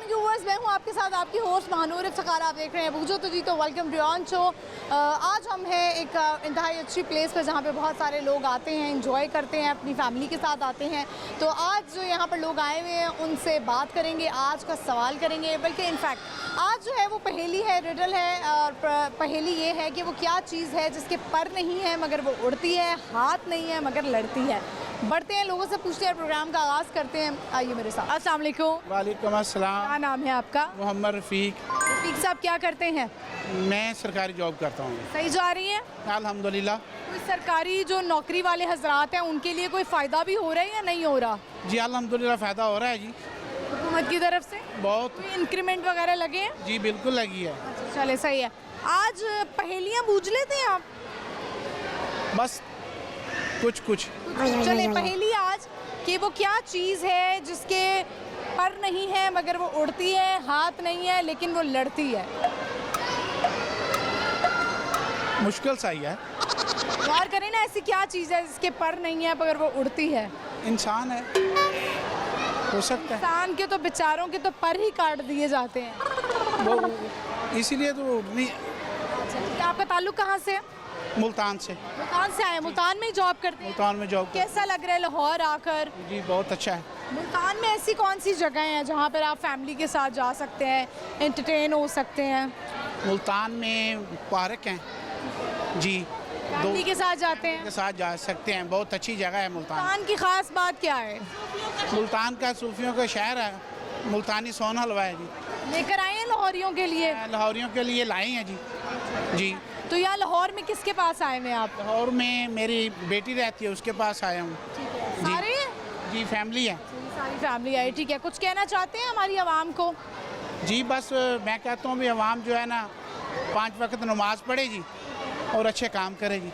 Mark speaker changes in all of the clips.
Speaker 1: Viewers, मैं हूं आपके साथ आपकी होस्ट महानूर इफ्तिखार। आप देख रहे हैं बूझो तो जी तो वेलकम टू ऑन शो। आज हम हैं एक इंतहाई अच्छी प्लेस पर जहां पे बहुत सारे लोग आते हैं, एंजॉय करते हैं, अपनी फैमिली के साथ आते हैं। तो आज जो यहां पर लोग आए हुए हैं उनसे बात करेंगे, आज का सवाल करेंगे। बल्कि इनफैक्ट आज जो है वो पहेली है, रिडल है। और पहेली ये है कि वो क्या चीज़ है जिसके पर नहीं है मगर वो उड़ती है, हाथ नहीं है मगर लड़ती है। बढ़ते हैं, लोगों से पूछते हैं, प्रोग्राम का आगाज़ करते हैं। आइए मेरे साथ। अस्सलाम वालेकुम।
Speaker 2: वालेकुम अस्सलाम।
Speaker 1: क्या नाम है आपका?
Speaker 2: मोहम्मद रफ़ीक।
Speaker 1: रफ़ीक साहब क्या करते हैं?
Speaker 2: मैं सरकारी जॉब करता हूँ।
Speaker 1: सही जा रही है?
Speaker 2: अल्हम्दुलिल्लाह।
Speaker 1: कोई सरकारी जो नौकरी वाले हजरात हैं उनके लिए कोई फ़ायदा भी हो रहा है या नहीं हो रहा?
Speaker 2: जी अल्हम्दुलिल्लाह फ़ायदा हो रहा है जी,
Speaker 1: हुकूमत की तरफ से
Speaker 2: बहुत।
Speaker 1: कोई इंक्रीमेंट वगैरह लगे हैं?
Speaker 2: जी बिल्कुल लगी है।
Speaker 1: चले, सही है। आज पहेलियाँ बूझ लेते हैं आप?
Speaker 2: बस कुछ कुछ।
Speaker 1: चले, पहेली आज कि वो क्या चीज़ है जिसके पर नहीं है मगर वो उड़ती है, हाथ नहीं है लेकिन वो लड़ती है।
Speaker 2: मुश्किल सही है।
Speaker 1: गौर करें ना, ऐसी क्या चीज़ है जिसके पर नहीं है मगर वो उड़ती है?
Speaker 2: इंसान है, हो सकता है।
Speaker 1: इंसान के तो बेचारों के तो पर ही काट दिए जाते हैं।
Speaker 2: वो इसीलिए तो नहीं।
Speaker 1: अच्छा, आपका ताल्लुक कहाँ से है?
Speaker 2: मुल्तान से।
Speaker 1: मुल्तान से आए? मुल्तान में ही जॉब करते हैं?
Speaker 2: मुल्तान में जॉब
Speaker 1: कैसा लग रहा है लाहौर आकर?
Speaker 2: जी बहुत अच्छा है।
Speaker 1: मुल्तान में ऐसी कौन सी जगह हैं जहाँ पर आप फैमिली के साथ जा सकते हैं, एंटरटेन हो सकते हैं?
Speaker 2: मुल्तान में पार्क हैं जी,
Speaker 1: फैमिली के साथ जाते हैं?
Speaker 2: के साथ जा सकते हैं। बहुत अच्छी जगह है मुल्तान।
Speaker 1: मुल्तान की खास बात क्या है?
Speaker 2: मुल्तान का सूफियों का शहर है। मुल्तानी सोन हलवा है जी।
Speaker 1: लेकर आए हैं लाहौरियों के लिए?
Speaker 2: लाहौरियों के लिए लाए हैं जी। जी।
Speaker 1: तो यहाँ लाहौर में किसके पास आए हुए हैं आप?
Speaker 2: लाहौर में मेरी बेटी रहती है, उसके पास आया हूँ।
Speaker 1: सारे हैं?
Speaker 2: जी फैमिली है।
Speaker 1: सारी फैमिली आई, ठीक है। कुछ कहना चाहते हैं हमारी आवाम को?
Speaker 2: जी बस मैं कहता हूँ भी आवाम जो है ना 5 वक्त नमाज पढ़े जी और अच्छे काम करे जी।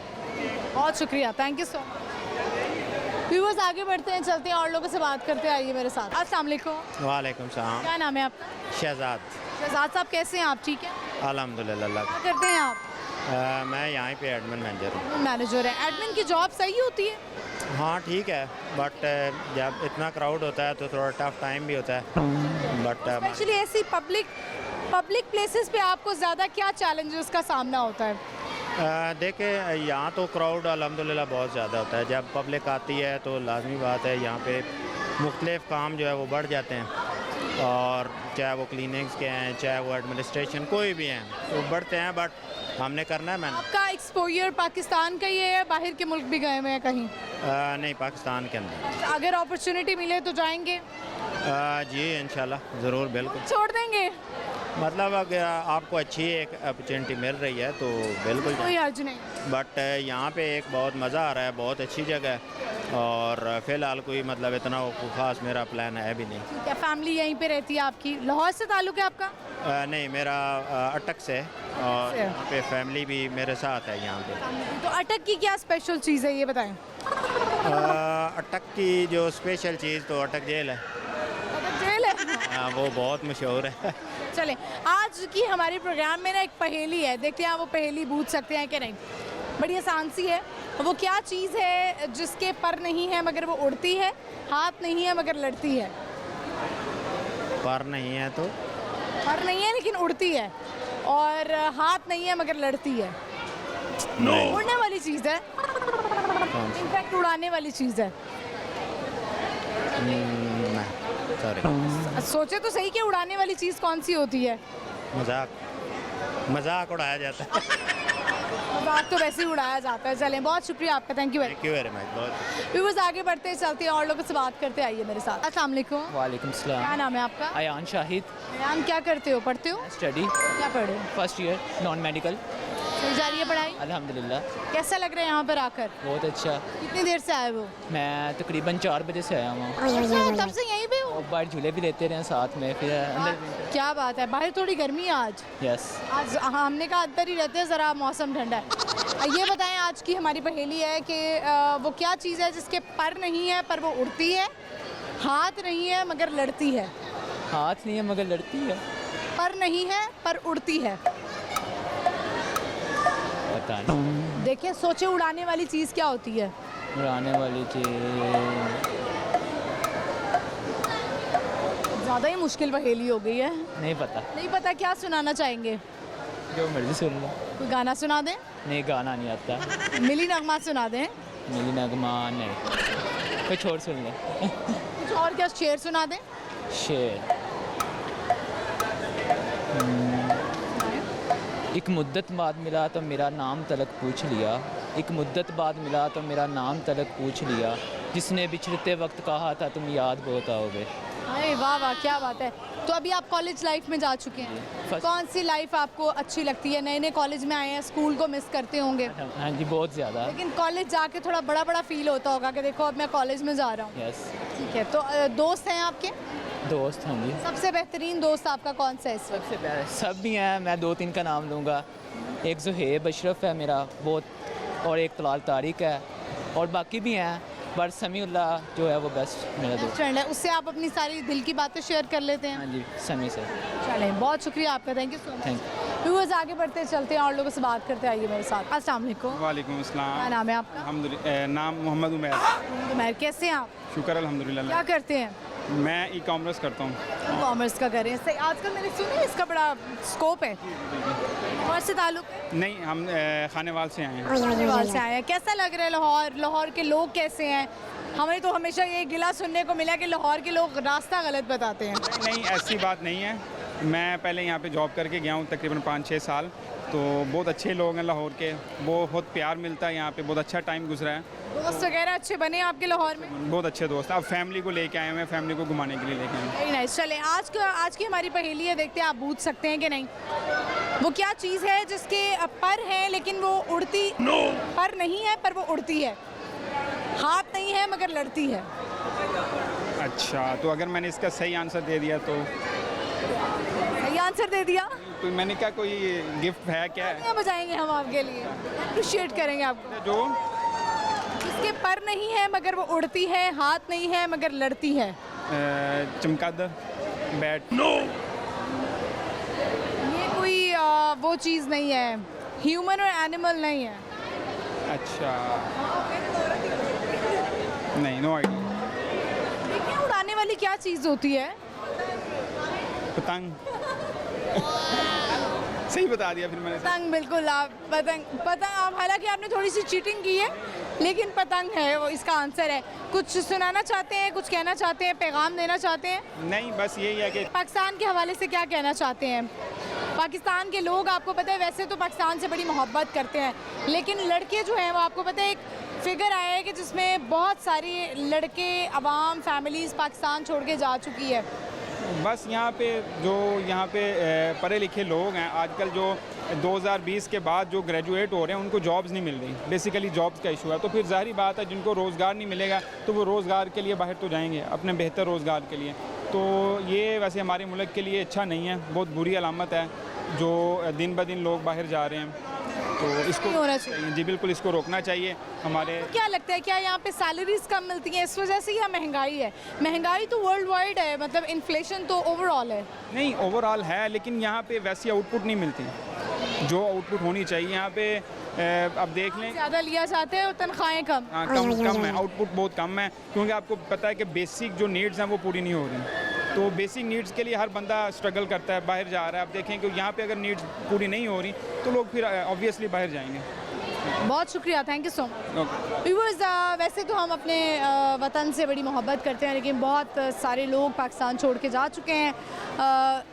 Speaker 1: बहुत शुक्रिया, thank you so much. Viewers, आगे बढ़ते हैं, चलते हैं और लोगों से बात करते हैं। आइए मेरे साथ। अस्सलाम वालेकुम।
Speaker 3: वालेकुम सलाम।
Speaker 1: क्या नाम है आपका?
Speaker 3: शहजाद।
Speaker 1: शहजाद साहब कैसे हैं आप? ठीक है।
Speaker 3: अल्हम्दुलिल्लाह।
Speaker 1: क्या करते हैं आप?
Speaker 3: मैं यहाँ पे एडमिन मैनेजर हूँ।
Speaker 1: मैनेजर है। एडमिन की जॉब सही होती है?
Speaker 3: हाँ ठीक है, बट जब इतना क्राउड होता है तो थोड़ा टफ टाइम भी होता है। बट
Speaker 1: एक्चुअली ऐसी पब्लिक प्लेसेस पे आपको ज़्यादा क्या चैलेंजेस का सामना होता है?
Speaker 3: देखिए यहाँ तो क्राउड अल्हम्दुलिल्लाह बहुत ज़्यादा होता है। जब पब्लिक आती है तो लाजमी बात है यहाँ पे मुख्तलिफ़ काम जो है वो बढ़ जाते हैं, और चाहे वो क्लिनिक्स के हैं, चाहे वो एडमिनिस्ट्रेशन, कोई भी हैं वो बढ़ते हैं। बट हमने करना है। मैंने
Speaker 1: आपका एक्सपोजर पाकिस्तान का ही है या बाहर के मुल्क भी गए हुए हैं कहीं?
Speaker 3: नहीं, पाकिस्तान के अंदर।
Speaker 1: अगर अपॉर्चुनिटी मिले तो जाएंगे?
Speaker 3: जी इंशाल्लाह ज़रूर, बिल्कुल।
Speaker 1: छोड़ देंगे?
Speaker 3: मतलब अगर आपको अच्छी एक अपॉर्चुनिटी मिल रही है तो बिल्कुल।
Speaker 1: कोई हर्ज नहीं।
Speaker 3: बट यहाँ पे एक बहुत मज़ा आ रहा है, बहुत अच्छी जगह है, और फ़िलहाल कोई मतलब इतना ख़ास मेरा प्लान है भी नहीं।
Speaker 1: क्या फैमिली यहीं पे रहती है आपकी? लाहौर से ताल्लुक है आपका?
Speaker 3: नहीं, मेरा अटक से है, और यहाँ पे फैमिली भी मेरे साथ है यहाँ पे।
Speaker 1: तो अटक की क्या स्पेशल चीज़ है ये बताएं?
Speaker 3: अटक की जो स्पेशल चीज़ तो अटक जेल है।
Speaker 1: अटक जेल है?
Speaker 3: वो बहुत मशहूर है।
Speaker 1: चले, आज की हमारे प्रोग्राम में ना एक पहेली है, देखते हैं आप वो पहेली बूझ सकते हैं कि नहीं। बड़ी आसान सी है। वो क्या चीज़ है जिसके पर नहीं है मगर वो उड़ती है, हाथ नहीं है मगर लड़ती है?
Speaker 3: पर नहीं है तो?
Speaker 1: पर नहीं है लेकिन उड़ती है, और हाथ नहीं है मगर लड़ती है। उड़ने वाली चीज़ है, इनफैक्ट उड़ाने वाली चीज़ है।
Speaker 3: सॉरी।
Speaker 1: सोचे तो सही कि उड़ाने वाली चीज़ कौन सी होती है?
Speaker 3: मजाक उड़ाया जाता है।
Speaker 1: मजाक तो वैसे ही उड़ाया जाता है। चलें, बहुत शुक्रिया आपका, थैंक यू
Speaker 3: वेरी मच। बहुत
Speaker 1: व्यूअर्स, आगे बढ़ते हैं, चलते हैं और लोगों से बात करते हैं। आइए मेरे साथ। अस्सलाम वालेकुम।
Speaker 4: वालेकुम सलाम।
Speaker 1: क्या नाम है आपका?
Speaker 4: अयान शाहिद।
Speaker 1: अयान, क्या करते हो? पढ़ते हो?
Speaker 4: स्टडी।
Speaker 1: क्या पढ़ रहे हो?
Speaker 4: First year non medical.
Speaker 1: सही जा रही है पढ़ाई?
Speaker 4: अल्हम्दुलिल्लाह।
Speaker 1: कैसा लग रहा है यहाँ पर आकर?
Speaker 4: बहुत अच्छा।
Speaker 1: कितनी देर से आए हो?
Speaker 4: मैं तकरीबन 4 बजे से आया हूँ।
Speaker 1: तब से यहीं पे हो?
Speaker 4: और बाहर झूले भी लेते रहे साथ में, फिर अंदर।
Speaker 1: क्या बात है, बाहर थोड़ी गर्मी है आज?
Speaker 4: यस।
Speaker 1: आज हमने कहा अंदर ही रहते हैं, ज़रा मौसम ठंडा है। ये बताएं, आज की हमारी पहेली है कि वो क्या चीज़ है जिसके पर नहीं है पर वो उड़ती है, हाथ नहीं है मगर लड़ती है?
Speaker 4: हाथ नहीं है मगर लड़ती है।
Speaker 1: पर नहीं है पर उड़ती है।
Speaker 4: पता नहीं।
Speaker 1: देखिए, सोचे उड़ाने वाली चीज़ क्या होती है?
Speaker 4: उड़ाने वाली चीज़।
Speaker 1: ज़्यादा ही मुश्किल पहेली हो गई है।
Speaker 4: नहीं पता,
Speaker 1: नहीं पता, क्या सुनाना चाहेंगे?
Speaker 4: जो मर्जी सुन लो।
Speaker 1: कोई गाना सुना दें?
Speaker 4: नहीं, गाना नहीं आता।
Speaker 1: मिली नगमा सुना दें?
Speaker 4: मिली नगमा नहीं, कुछ और सुन ले।
Speaker 1: कुछ और, क्या शेर सुना दें?
Speaker 4: शेर। एक मुद्दत बाद मिला तो मेरा नाम तलक पूछ लिया, एक मुद्दत बाद मिला तो मेरा नाम तलक पूछ लिया, जिसने बिछड़ते वक्त कहा था तुम याद बहुत आओगे।
Speaker 1: अरे वाह वाह, क्या बात है। तो अभी आप कॉलेज लाइफ में जा चुके हैं,
Speaker 4: फर्स्ट-
Speaker 1: कौन सी लाइफ आपको अच्छी लगती है? नए नए कॉलेज में आए हैं, स्कूल को मिस करते होंगे,
Speaker 4: हाँ जी, बहुत ज़्यादा।
Speaker 1: लेकिन कॉलेज जाके थोड़ा बड़ा बड़ा फील होता होगा कि देखो अब मैं कॉलेज में जा रहा हूँ।
Speaker 4: यस।
Speaker 1: ठीक है, तो दोस्त हैं आपके?
Speaker 4: दोस्त, हाँ जी।
Speaker 1: सबसे बेहतरीन दोस्त आपका कौन सा है इस वक्त?
Speaker 4: सबसे पहले सब भी हैं, मैं 2-3 का नाम लूँगा। एक ज़ुहैब अशरफ है मेरा बहुत, और एक तलाल तारिक है, और बाकी भी हैं, पर समीउल्लाह जो है वो बेस्ट मेरा दोस्त।
Speaker 1: फ्रेंड है, उससे आप अपनी सारी दिल की बातें शेयर कर लेते हैं?
Speaker 4: हाँ जी, समी से।
Speaker 1: चलें, बहुत शुक्रिया आपका, thank you so much.
Speaker 4: Thank
Speaker 1: viewers, आगे बढ़ते चलते हैं और लोगों से बात करते आइए मेरे साथ। अस्सलाम वालेकुम।
Speaker 5: वालेकुम
Speaker 1: क्या
Speaker 5: अस्सलाम।
Speaker 1: नाम है आपका?
Speaker 5: अल्हम्दुलिल्लाह, नाम मोहम्मद उमैर।
Speaker 1: तो मैं, कैसे हैं आप?
Speaker 5: शुक्र अल्हम्दुलिल्लाह।
Speaker 1: क्या करते हैं?
Speaker 5: मैं ई कॉमर्स करता हूँ।
Speaker 1: कॉमर्स का करें सही। आजकल मैंने सुना है इसका बड़ा स्कोप है। और से ताल्लुक है?
Speaker 5: नहीं, हम खानेवाल से आए हैं।
Speaker 1: लाहौर से आए हैं। कैसा लग रहा है लाहौर? लाहौर के लोग कैसे हैं? हमें तो हमेशा ये गिला सुनने को मिला कि लाहौर के लोग रास्ता गलत बताते हैं।
Speaker 5: नहीं, ऐसी बात नहीं है। मैं पहले यहाँ पे जॉब करके गया हूँ तकरीबन 5-6 साल, तो बहुत अच्छे लोग हैं लाहौर के, बहुत प्यार मिलता है यहाँ पे, बहुत अच्छा टाइम गुजरा है,
Speaker 1: दोस्त वगैरह अच्छे बने आपके लाहौर में?
Speaker 5: बहुत अच्छे दोस्त हैं। अब फैमिली को लेके आए हैं, फैमिली को घुमाने के लिए लेके आए हैं।
Speaker 1: Very nice. चले, आज की हमारी पहेली है, देखते हैं आप पूछ सकते हैं कि नहीं। वो क्या चीज़ है जिसके पर हैं लेकिन वो उड़ती पर नहीं है, पर वो उड़ती है, हाथ नहीं है मगर लड़ती है?
Speaker 5: अच्छा, तो अगर मैंने इसका सही आंसर दे दिया तो
Speaker 1: सही आंसर दे दिया?
Speaker 5: कोई, मैंने क्या कोई गिफ्ट है क्या?
Speaker 1: क्या बजाएंगे हम आपके लिए, अप्रिशिएट करेंगे आपको।
Speaker 5: जो
Speaker 1: इसके पर नहीं है मगर वो उड़ती है, हाथ नहीं है मगर लड़ती है।
Speaker 5: चमगादड़, बैट।
Speaker 1: ये कोई वो चीज़ नहीं है, ह्यूमन और एनिमल नहीं है।
Speaker 5: अच्छा, नहीं, नो आइडिया।
Speaker 1: देखिए, उड़ाने वाली क्या चीज़ होती है?
Speaker 5: पतंग। सही बता दिया फिर मैंने।
Speaker 1: पतंग, बिल्कुल। आप पतंग आप, हालांकि आपने थोड़ी सी चीटिंग की है, लेकिन पतंग है वो इसका आंसर है। कुछ सुनाना चाहते हैं, कुछ कहना चाहते हैं, पैगाम देना चाहते हैं?
Speaker 5: नहीं, बस यही है कि
Speaker 1: पाकिस्तान के हवाले से क्या कहना चाहते हैं? पाकिस्तान के लोग, आपको पता है, वैसे तो पाकिस्तान से बड़ी मोहब्बत करते हैं, लेकिन लड़के जो हैं वो, आपको पता है, एक फिगर आया है कि जिसमें बहुत सारी लड़के, अवाम, फैमिलीज़ पाकिस्तान छोड़ के जा चुकी है।
Speaker 5: बस यहाँ पे जो यहाँ पे पढ़े लिखे लोग हैं, आजकल जो 2020 के बाद जो ग्रेजुएट हो रहे हैं उनको जॉब्स नहीं मिल रही। बेसिकली जॉब्स का इशू है, तो फिर ज़ाहिर बात है जिनको रोज़गार नहीं मिलेगा तो वो रोज़गार के लिए बाहर तो जाएंगे, अपने बेहतर रोज़गार के लिए। तो ये वैसे हमारे मुल्क के लिए अच्छा नहीं है, बहुत बुरी अलामत है जो दिन ब दिन लोग बाहर जा रहे हैं। तो इसको
Speaker 1: नहीं होना चाहिए।
Speaker 5: जी बिल्कुल, इसको रोकना चाहिए। हमारे
Speaker 1: क्या लगता है, क्या यहाँ पे सैलरीज कम मिलती हैं इस वजह से, या महंगाई है? महंगाई तो वर्ल्ड वाइड है, मतलब इन्फ्लेशन तो ओवरऑल है।
Speaker 5: नहीं, ओवरऑल है, लेकिन यहाँ पे वैसी आउटपुट नहीं मिलती जो आउटपुट होनी चाहिए। यहाँ पे अब देख लें,
Speaker 1: ज़्यादा लिया जाता है और तनख्वाहें कम।
Speaker 5: हाँ, कम है, आउटपुट बहुत कम है, क्योंकि आपको पता है कि बेसिक जो नीड्स हैं वो पूरी नहीं हो रही। तो बेसिक नीड्स के लिए हर बंदा स्ट्रगल करता है, बाहर जा रहा है। अब देखें कि यहाँ पे अगर नीड्स पूरी नहीं हो रही तो लोग फिर ऑब्वियसली बाहर जाएंगे।
Speaker 1: बहुत शुक्रिया, thank you so much. Viewers, वैसे तो हम अपने वतन से बड़ी मोहब्बत करते हैं, लेकिन बहुत सारे लोग पाकिस्तान छोड़ के जा चुके हैं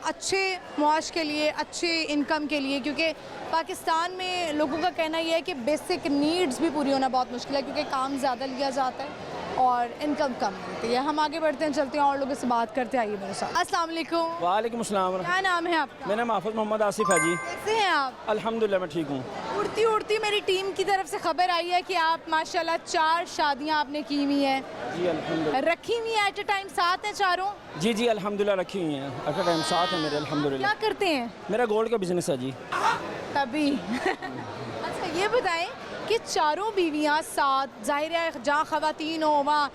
Speaker 1: अच्छे मुआश के लिए, अच्छे इनकम के लिए, क्योंकि पाकिस्तान में लोगों का कहना यह है कि बेसिक नीड्स भी पूरी होना बहुत मुश्किल है, क्योंकि काम ज़्यादा लिया जाता है और इनकम कम मिलती है। हम आगे बढ़ते हैं, चलते हैं और लोगों से बात करते आइए मेरे साथ। अस्सलाम वालेकुम।
Speaker 6: वालेकुम अस्सलाम।
Speaker 1: क्या नाम है आपका?
Speaker 6: मेरा नाम हाफिज़ मोहम्मद आसिफ है जी।
Speaker 1: कैसे हैं आप?
Speaker 6: अल्हम्दुलिल्लाह मैं ठीक हूँ।
Speaker 1: उड़ती उड़ती मेरी टीम की तरफ से खबर आई है कि आप माशाल्लाह 4 शादियां आपने की हुई हैं,
Speaker 6: जी अल्हम्दुलिल्लाह।
Speaker 1: रखी हुई हैं, एट अ टाइम साथ हैं चारों?
Speaker 6: जी जी अल्हम्दुलिल्लाह रखी हुई हैं, एट अ टाइम साथ है मेरे अल्हम्दुलिल्लाह।
Speaker 1: क्या करते हैं?
Speaker 6: मेरा गोल्ड का बिजनेस है जी।
Speaker 1: तभी अच्छा, ये बताएं कि चारों बीवियां साथ, जाहिर है जहाँ ख़वातीन हो वहाँ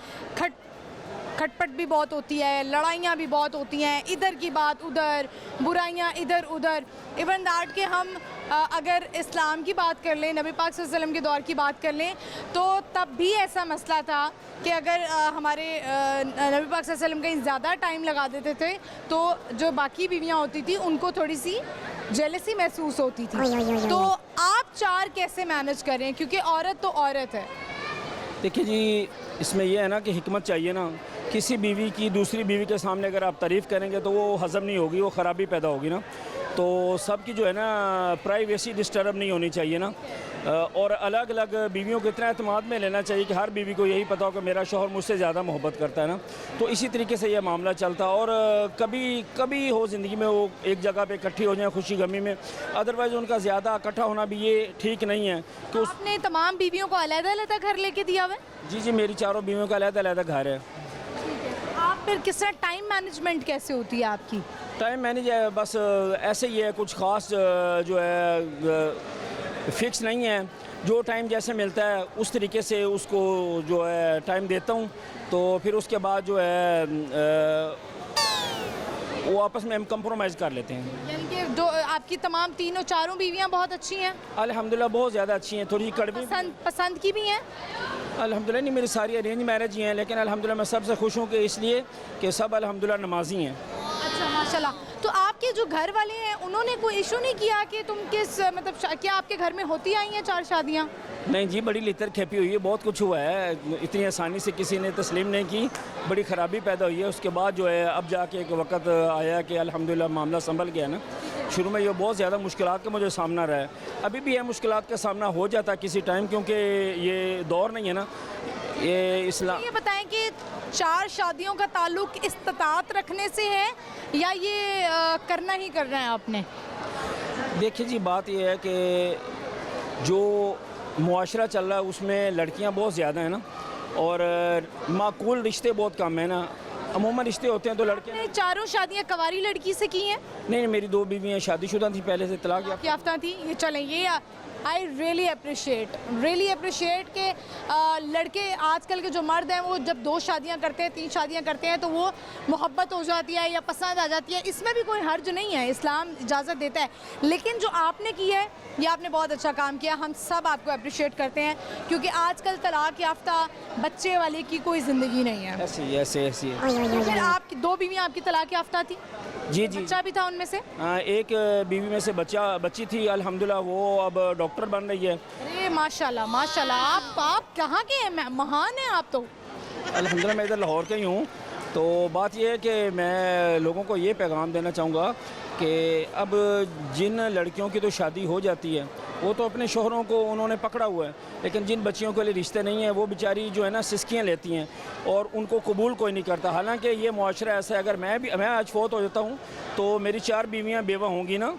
Speaker 1: खटपट भी बहुत होती है, लड़ाइयाँ भी बहुत होती हैं, इधर की बात उधर, बुराइयाँ इधर उधर। इवन दैट कि हम अगर इस्लाम की बात कर लें, नबी पाक सल्लल्लाहु अलैहि वसल्लम के दौर की बात कर लें, तो तब भी ऐसा मसला था कि अगर हमारे नबी पाक सल्लल्लाहु अलैहि वसल्लम कहीं ज़्यादा टाइम लगा देते थे तो जो बाकी बीवियाँ होती थी उनको थोड़ी सी जेलसी महसूस होती थी। तो आप चार कैसे मैनेज करें, क्योंकि औरत तो औरत है।
Speaker 6: देखिए जी, इसमें यह है ना कि हिकमत चाहिए ना। किसी बीवी की दूसरी बीवी के सामने अगर आप तारीफ़ करेंगे तो वो हज़म नहीं होगी, वो ख़राबी पैदा होगी ना। तो सबकी जो है ना प्राइवेसी डिस्टर्ब नहीं होनी चाहिए ना। और अलग अलग बीवियों को इतना एतमाद में लेना चाहिए कि हर बीवी को यही पता हो कि मेरा शौहर मुझसे ज़्यादा मोहब्बत करता है ना। तो इसी तरीके से ये मामला चलता। और कभी कभी हो ज़िंदगी में वो एक जगह पे इकट्ठी हो जाए खुशी गमी में, अदरवाइज़ उनका ज़्यादा इकट्ठा होना भी ये ठीक नहीं है। तो
Speaker 1: आपने तमाम बीवियों को अलग-अलग घर लेके दिया हुआ है?
Speaker 6: जी जी, मेरी चारों बीवियों का अलग-अलग घर है।
Speaker 1: आप फिर किस तरह टाइम मैनेजमेंट कैसे होती है आपकी?
Speaker 6: टाइम मैनेज है, बस ऐसे ही है, कुछ ख़ास जो है फिक्स नहीं है। जो टाइम जैसे मिलता है उस तरीके से उसको जो है टाइम देता हूँ। तो फिर उसके बाद जो है वो आपस में हम कंप्रोमाइज़ कर लेते हैं।
Speaker 1: यानी कि दो आपकी तमाम तीनों चारों बीवियां बहुत अच्छी हैं?
Speaker 6: अल्हम्दुलिल्लाह बहुत ज़्यादा अच्छी हैं। थोड़ी कड़वी
Speaker 1: पसंद की भी हैं?
Speaker 6: अल्हम्दुलिल्लाह नहीं, मेरी सारी अरेंज मैरिज ही हैं, लेकिन अल्हम्दुलिल्लाह मैं सबसे खुश हूँ कि इसलिए कि सब अल्हम्दुलिल्लाह नमाजी हैं।
Speaker 1: अच्छा, माशाल्लाह। तो आपके जो घर वाले हैं उन्होंने कोई इशू नहीं किया कि तुम किस मतलब क्या आपके घर में होती आई हैं 4 शादियाँ?
Speaker 6: नहीं जी, बड़ी लितर खेपी हुई है, बहुत कुछ हुआ है। इतनी आसानी से किसी ने तस्लीम नहीं की, बड़ी ख़राबी पैदा हुई है। उसके बाद जो है अब जाके एक वक्त आया कि अल्हम्दुलिल्लाह मामला संभल गया ना। शुरू में ये बहुत ज़्यादा मुश्किलात का मुझे सामना रहा है, अभी भी है मुश्किलात का सामना हो जाता है किसी टाइम, क्योंकि ये दौर नहीं है ना ये इस्लाम।
Speaker 1: ये बताएं कि 4 शादियों का ताल्लुक इस्तात रखने से है या ये करना ही करना है आपने?
Speaker 6: देखिए जी, बात ये है कि जो मुआशरा चल रहा है उसमें लड़कियां बहुत ज़्यादा हैं ना, और माकूल रिश्ते बहुत कम है ना। अमूमन रिश्ते होते हैं तो लड़के।
Speaker 1: आपने 4 शादियाँ कवारी लड़की से की हैं?
Speaker 6: नहीं, मेरी 2 बीवियाँ शादीशुदा थी, पहले से तलाक
Speaker 1: याफ्ता थी। ये चलें, ये आई रियली अप्रिशिएट कि लड़के आजकल के जो मर्द हैं वो जब 2 शादियां करते हैं 3 शादियां करते हैं तो वो मोहब्बत हो जाती है या पसंद आ जाती है। इसमें भी कोई हर्ज नहीं है, इस्लाम इजाज़त देता है। लेकिन जो आपने की है ये आपने बहुत अच्छा काम किया, हम सब आपको अप्रिशिएट करते हैं, क्योंकि आजकल तलाक याफ्ता बच्चे वाले की कोई ज़िंदगी नहीं है।
Speaker 6: ऐसे
Speaker 1: फिर आपकी 2 बीवियाँ आपकी तलाक याफ्ता थी?
Speaker 6: जी।
Speaker 1: बच्चा भी था उनमें से?
Speaker 6: एक बीवी में से बच्ची थी, अल्हम्दुलिल्लाह वो अब डॉक्टर बन रही है।
Speaker 1: अरे माशाल्लाह, आप कहाँ के हैं? महान हैं आप तो।
Speaker 6: अल्हम्दुलिल्लाह मैं इधर लाहौर का ही हूँ। तो बात यह है कि मैं लोगों को ये पैगाम देना चाहूँगा कि अब जिन लड़कियों की तो शादी हो जाती है वो तो अपने शोहरों को उन्होंने पकड़ा हुआ है, लेकिन जिन बच्चियों के लिए रिश्ते नहीं हैं वो बेचारी जो है ना सिस्कियाँ लेती हैं और उनको कबूल कोई नहीं करता। हालांकि ये मुआशरा ऐसा है, अगर मैं आज फोत हो जाता हूँ तो मेरी 4 बीवियाँ बेवा होंगी ना,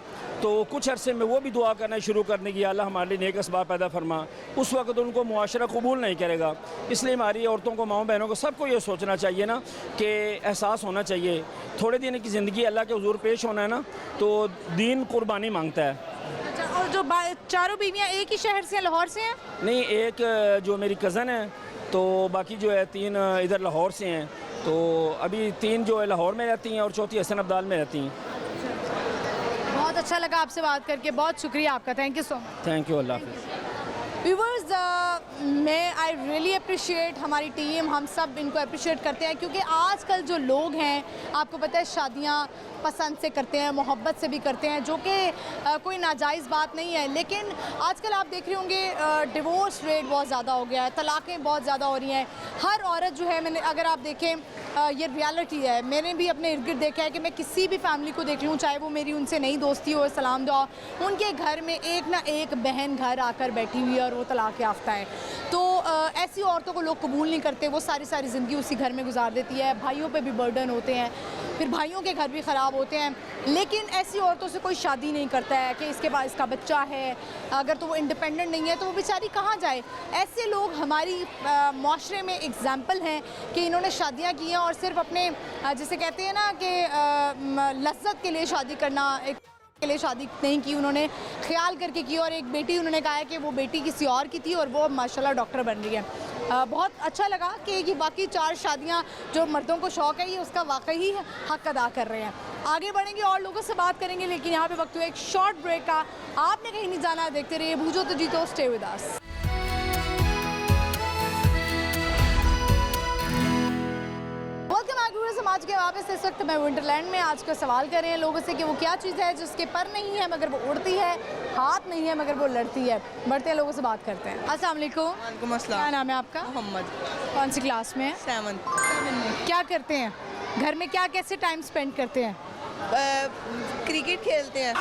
Speaker 6: तो कुछ अरसे में वो भी दुआ करना शुरू करने की, अल्लाह हमारे लिए नेक असबाब पैदा फरमा। उस वक्त उनको मुआशरा कबूल नहीं करेगा। इसलिए हमारी औरतों को, माओ बहनों को, सबको ये सोचना चाहिए ना कि एहसास होना चाहिए थोड़े दिन की ज़िंदगी अल्लाह के हुजूर पेश होना है ना, तो दीन कुर्बानी मांगता है।
Speaker 1: अच्छा, और जो 4 बीवियाँ एक ही शहर से, लाहौर से हैं?
Speaker 6: नहीं, एक जो मेरी कज़न है, तो बाकी जो है 3 इधर लाहौर से हैं। तो अभी 3 जो है लाहौर में रहती हैं और चौथी हसन अब्दाल में रहती हैं।
Speaker 1: बहुत अच्छा लगा आपसे बात करके, बहुत शुक्रिया आपका, thank you so much.
Speaker 6: Thank you, अल्लाह हाफ़िज़।
Speaker 1: व्यूवर्स, मैं आई रियली अप्रिशिएट हमारी टीम, हम सब इनको अप्रिशिएट करते हैं, क्योंकि आजकल जो लोग हैं आपको पता है शादियां पसंद से करते हैं, मोहब्बत से भी करते हैं, जो कि कोई नाजायज़ बात नहीं है। लेकिन आजकल आप देख रहे होंगे डिवोर्स रेट बहुत ज़्यादा हो गया है, तलाक़ें बहुत ज़्यादा हो रही हैं। हर औरत जो है, मैंने अगर आप देखें ये रियलिटी है, मैंने भी अपने इर्द गिर्द देखा है कि मैं किसी भी फैमिली को देख लूँ, चाहे वो मेरी उनसे नई दोस्ती हो, सलाम दुआ, उनके घर में एक ना एक बहन घर आकर बैठी हुई है और वो तलाक़ याफ्ता है। तो ऐसी औरतों को लोग कबूल नहीं करते, वो सारी ज़िंदगी उसी घर में गुजार देती है। भाइयों पे भी बर्डन होते हैं, फिर भाइयों के घर भी ख़राब होते हैं। लेकिन ऐसी औरतों से कोई शादी नहीं करता है कि इसके बाद इसका बच्चा है, अगर तो वो इंडिपेंडेंट नहीं है तो वो बेचारी कहाँ जाए। ऐसे लोग हमारी माशरे में एग्जाम्पल हैं कि इन्होंने शादियाँ की हैं और सिर्फ अपने जिसे कहते हैं ना कि लज्जत के लिए शादी करना, एक के लिए शादी नहीं की, उन्होंने ख्याल करके की। और एक बेटी उन्होंने कहा है कि वो बेटी किसी और की थी और वो माशाल्लाह डॉक्टर बन रही है। बहुत अच्छा लगा कि ये बाकी 4 शादियाँ जो मर्दों को शौक़ है ये उसका वाकई हक अदा कर रहे हैं। आगे बढ़ेंगे और लोगों से बात करेंगे, लेकिन यहाँ पे वक्त हुआ एक शॉर्ट ब्रेक का। आपने कहीं नहीं जाना, देखते रहिए भूजो तो जीतो, स्टे विद अस। समाज के वापस इस वक्त मैं विंटरलैंड में आज का सवाल कर रहे हैं लोगों से कि वो क्या चीज़ है जिसके पर नहीं है मगर वो उड़ती है, हाथ नहीं है मगर वो लड़ती है। बढ़ते हैं, लोगों से बात करते हैं। अस्सलाम वालेकुम।
Speaker 7: वालेकुम अस्सलाम।
Speaker 1: क्या नाम है आपका?
Speaker 7: मोहम्मद।
Speaker 1: कौन सी क्लास में?
Speaker 7: 7।
Speaker 1: क्या करते हैं घर में, क्या कैसे टाइम स्पेंड करते हैं?
Speaker 7: क्रिकेट खेलते हैं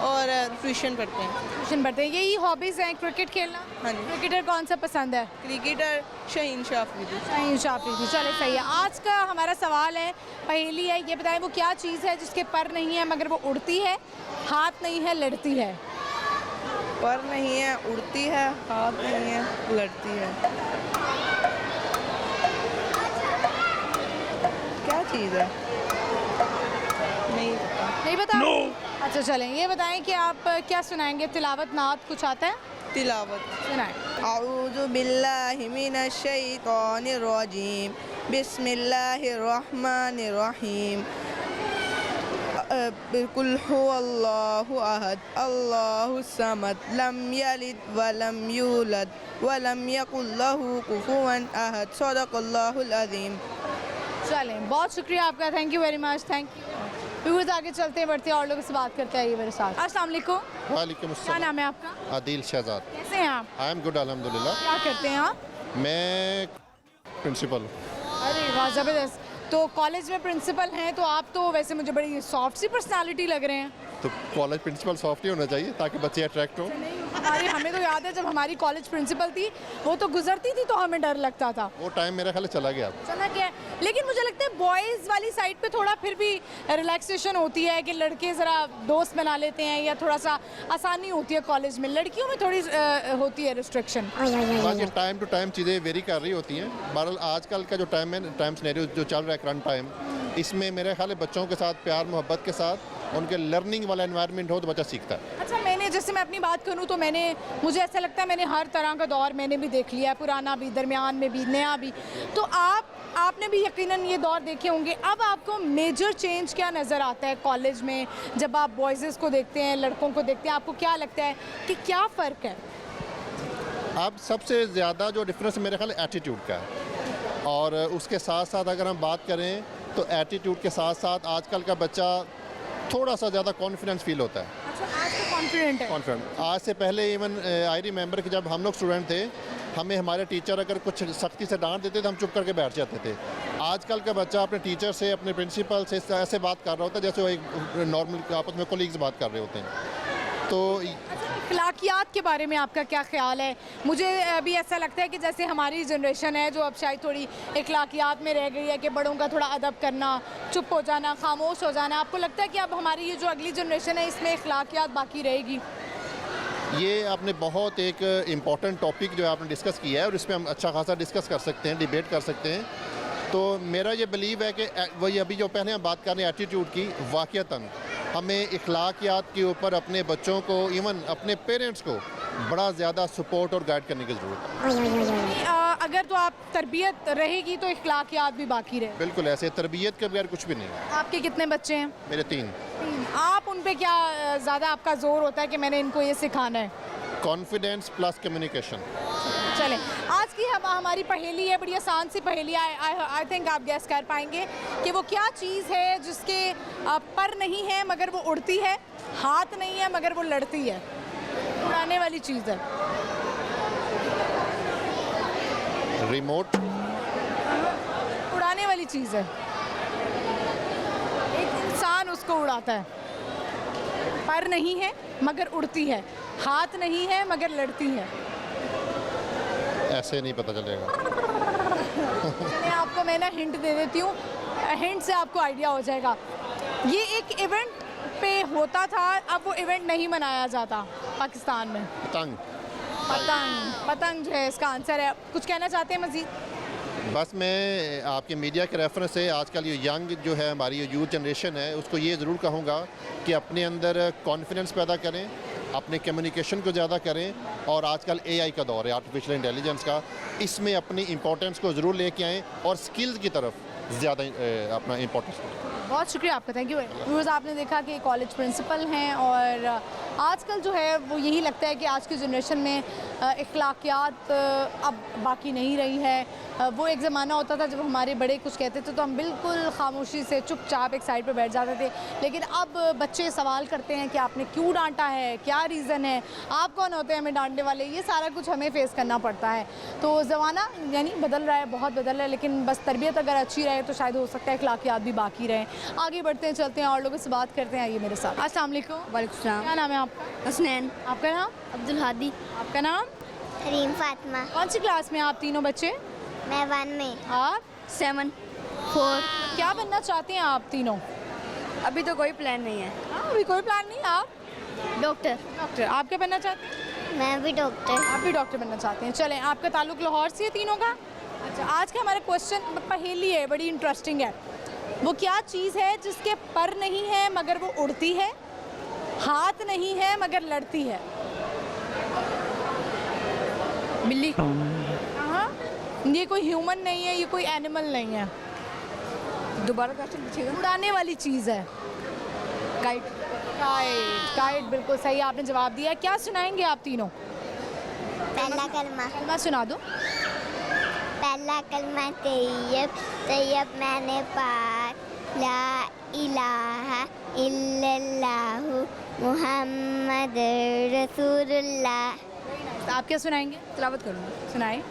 Speaker 7: और ट्यूशन पढ़ते हैं।
Speaker 1: ट्यूशन पढ़ते हैं, यही हॉबीज़ हैं? क्रिकेट खेलना?
Speaker 7: हाँ जी।
Speaker 1: क्रिकेटर कौन सा पसंद है?
Speaker 7: क्रिकेटर शाहीन शाफरी।
Speaker 1: शाहीन शाफरी, चले सही है। आज का हमारा सवाल है, पहेली है, ये बताएं वो क्या चीज़ है जिसके पर नहीं है मगर वो उड़ती है, हाथ नहीं है, लड़ती है?
Speaker 7: पर नहीं है, उड़ती है, हाथ नहीं है, लड़ती है। क्या चीज़ है?
Speaker 1: नहीं पता? अच्छा चलें, ये बताएं कि आप क्या सुनाएंगे? तिलावत नात कुछ आता है?
Speaker 7: तिलावत
Speaker 1: सुनाएं।
Speaker 7: अऊज़ु बिल्लाहि मिनश शैतानिर रजीम, बिस्मिल्लाहिर रहमानिर रहीम। कुल हुवल्लाहु अहद, अल्लाहुस समद, लम यलिद व लम यूलद व लम यकुल लहू कुफुवन अहद। सदक़ल्लाहुल अज़ीम।
Speaker 1: चलें, बहुत शुक्रिया आपका, thank you very much, thank you. Viewers आगे चलते हैं, बढ़ते हैं और लोगों से बात करते हैं। ये मेरे साथ। अस्सलाम वालेकुम।
Speaker 8: वालेकुम
Speaker 1: क्या
Speaker 8: अस्सलाम।
Speaker 1: नाम है आपका?
Speaker 8: आदिल शहजाद।
Speaker 1: कैसे हैं आप?
Speaker 8: आई एम गुड अल्हम्दुलिल्लाह।
Speaker 1: क्या करते हैं आप?
Speaker 8: मैं प्रिंसिपल।
Speaker 1: अरे वाह, ज़बरदस्त। तो कॉलेज में प्रिंसिपल हैं, तो आप तो वैसे मुझे बड़ी सॉफ्ट सी पर्सनालिटी लग रहे हैं।
Speaker 8: तो कॉलेज प्रिंसिपल सॉफ्ट ही होना चाहिए ताकि बच्चे अट्रैक्ट हों।
Speaker 1: हमें तो याद है जब हमारी कॉलेज प्रिंसिपल थी, वो तो गुजरती थी तो हमें डर लगता था।
Speaker 8: वो टाइम मेरा ख्याल चला गया।
Speaker 1: चला गया, लेकिन मुझे लगता है बॉयज़ वाली साइड पे थोड़ा फिर भी रिलैक्सेशन होती है कि लड़के ज़रा दोस्त बना लेते हैं या थोड़ा सा आसानी होती है कॉलेज में। लड़कियों में थोड़ी होती है रिस्ट्रिक्शन।
Speaker 8: बस ये टाइम टू टाइम चीज़ें वेरी कर रही होती हैं। बहरहाल आजकल का जो टाइम है, टाइम सिनेरियो जो चल रहा है करंट टाइम, इसमें मेरे ख्याल है बच्चों के साथ प्यार मोहब्बत के साथ उनके लर्निंग वाला एनवायरनमेंट हो तो बच्चा सीखता है।
Speaker 1: अच्छा, जैसे मैं अपनी बात करूं तो मुझे ऐसा लगता है मैंने हर तरह का दौर मैंने भी देख लिया है, पुराना भी, दरमियान में भी, नया भी। तो आपने भी यकीनन ये दौर देखे होंगे। अब आपको मेजर चेंज क्या नज़र आता है कॉलेज में जब आप बॉयज़ को देखते हैं, लड़कों को देखते हैं? आपको क्या लगता है कि क्या फ़र्क है?
Speaker 8: अब सबसे ज़्यादा जो डिफरेंस मेरे ख्याल एटीट्यूड का है, और उसके साथ साथ अगर हम बात करें तो एटीट्यूड के साथ साथ आजकल का बच्चा थोड़ा सा ज़्यादा कॉन्फिडेंस फील होता है।
Speaker 1: अच्छा, आज तो कॉन्फिडेंट है।
Speaker 8: कॉन्फिडेंट। आज से पहले इवन आई रिमेंबर कि जब हम लोग स्टूडेंट थे, हमें हमारे टीचर अगर कुछ सख्ती से डांट देते तो हम चुप करके बैठ जाते थे। आजकल का बच्चा अपने टीचर से, अपने प्रिंसिपल से ऐसे बात कर रहा होता है जैसे वो एक नॉर्मल आपस में कोलीग्स बात कर रहे होते हैं। तो
Speaker 1: अखलाकियात के बारे में आपका क्या ख्याल है? मुझे भी ऐसा लगता है कि जैसे हमारी जनरेशन है जो अब शायद थोड़ी अखलाकियात में रह गई है कि बड़ों का थोड़ा अदब करना, चुप हो जाना, खामोश हो जाना। आपको लगता है कि अब हमारी ये जो अगली जनरेशन है इसमें अखलाकियात बाकी रहेगी?
Speaker 8: ये आपने बहुत एक इम्पॉर्टेंट टॉपिक जो आपने डिस्कस किया है और इस पर हम अच्छा खासा डिस्कस कर सकते हैं, डिबेट कर सकते हैं। तो मेरा ये बिलीव है कि वही अभी जो पहले हम बात कर रहे हैं एटीट्यूड की, वाक़ियतन हमें इखलाकियात के ऊपर अपने बच्चों को, इवन अपने पेरेंट्स को बड़ा ज़्यादा सपोर्ट और गाइड करने की ज़रूरत है।
Speaker 1: अगर तो आप तरबियत रहेगी तो इखलाकियात भी बाकी रहे।
Speaker 8: बिल्कुल, ऐसे तरबियत के बगैर कुछ भी नहीं है।
Speaker 1: आपके कितने बच्चे हैं?
Speaker 8: मेरे 3।
Speaker 1: आप उन पे क्या ज़्यादा आपका जोर होता है कि मैंने इनको ये सिखाना है?
Speaker 8: Confidence plus communication.
Speaker 1: चलें, आज की हमारी पहेली है, बड़ी आसान सी पहेली है। आई थिंक आप गैस कर पाएंगे कि वो क्या चीज़ है जिसके पर नहीं है मगर वो उड़ती है, हाथ नहीं है मगर वो लड़ती है, उड़ाने वाली चीज़ है।
Speaker 8: रिमोट।
Speaker 1: उड़ाने वाली चीज़ है, एक इंसान उसको उड़ाता है। पर नहीं है मगर उड़ती है, हाथ नहीं है मगर लड़ती है।
Speaker 8: ऐसे नहीं पता चलेगा।
Speaker 1: चलिए, आपको मैं ना हिंट दे देती हूँ, हिंट से आपको आइडिया हो जाएगा। ये एक इवेंट पे होता था, अब वो इवेंट नहीं मनाया जाता पाकिस्तान में।
Speaker 8: पतंग।
Speaker 1: पतंग जो है इसका आंसर है। कुछ कहना चाहते हैं मज़ीद?
Speaker 8: बस मैं आपके मीडिया के रेफरेंस से आजकल ये यंग जो है हमारी यूथ जनरेशन है उसको ये ज़रूर कहूँगा कि अपने अंदर कॉन्फिडेंस पैदा करें, अपने कम्युनिकेशन को ज़्यादा करें, और आजकल AI का दौर है, आर्टिफिशियल इंटेलिजेंस का, इसमें अपनी इंपॉर्टेंस को ज़रूर लेके आएँ और स्किल्स की तरफ ज़्यादा अपना इंपॉर्टेंस दें।
Speaker 1: बहुत शुक्रिया आपका, थैंक यू। व्यूअर्स, आपने देखा कि कॉलेज प्रिंसिपल हैं और आजकल जो है वो यही लगता है कि आज की जनरेशन में इखलाकियात अब बाकी नहीं रही है। वो एक ज़माना होता था जब हमारे बड़े कुछ कहते थे तो हम बिल्कुल खामोशी से चुपचाप एक साइड पे बैठ जाते थे, लेकिन अब बच्चे सवाल करते हैं कि आपने क्यों डांटा है, क्या रीज़न है, आप कौन होते हैं हमें डांटने वाले, ये सारा कुछ हमें फेस करना पड़ता है। तो ज़माना यानी बदल रहा है, बहुत बदल रहा है, लेकिन बस तरबियत अगर अच्छी रहे तो शायद हो सकता है इखलाकियात भी बाकी रहें। आगे बढ़ते हैं, चलते हैं और लोगों से बात करते हैं, आइए मेरे साथ। अस्सलाम वालेकुम।
Speaker 9: वालेकुम सलाम।
Speaker 1: क्या नाम है आपका?
Speaker 9: हसनैन।
Speaker 1: आपका नाम?
Speaker 9: अब्दुल हादी।
Speaker 1: आपका नाम?
Speaker 10: रीम फातिमा।
Speaker 1: कौन सी क्लास में आप तीनों बच्चे?
Speaker 10: मैं 1 में।
Speaker 1: आप?
Speaker 9: 7 4।
Speaker 1: क्या बनना चाहते हैं आप तीनों?
Speaker 9: अभी तो कोई प्लान नहीं है।
Speaker 1: हाँ, अभी कोई प्लान नहीं। आप?
Speaker 9: डॉक्टर।
Speaker 1: डॉक्टर। आप क्या बनना चाहते हैं?
Speaker 10: मैं भी डॉक्टर।
Speaker 1: आप भी डॉक्टर बनना चाहते हैं। चलें, आपका ताल्लुक लाहौर से है तीनों का? अच्छा, आज का हमारा क्वेश्चन पहेली है, बड़ी इंटरेस्टिंग है। वो क्या चीज़ है जिसके पर नहीं है मगर वो उड़ती है, हाथ नहीं है मगर लड़ती है?
Speaker 9: बिल्ली।
Speaker 1: हाँ, ये कोई ह्यूमन नहीं है, ये कोई एनिमल नहीं है,
Speaker 9: दोबारा क्वेश्चन पूछिएगा।
Speaker 1: उड़ाने वाली चीज़ है।
Speaker 9: काइट।
Speaker 1: काइट। काइट, बिल्कुल सही आपने जवाब दिया। क्या सुनाएंगे आप तीनों?
Speaker 10: पहला कलमा।
Speaker 1: कलमा सुना दो।
Speaker 10: पहला कलमा तैयब, तैयब मैंने पाक, ला इलाहा इल्लल्लाहु मुहम्मद रसूलुल्लाह।
Speaker 1: आप क्या सुनाएंगे?
Speaker 9: तिलावत करूँगा।
Speaker 1: सुनाए।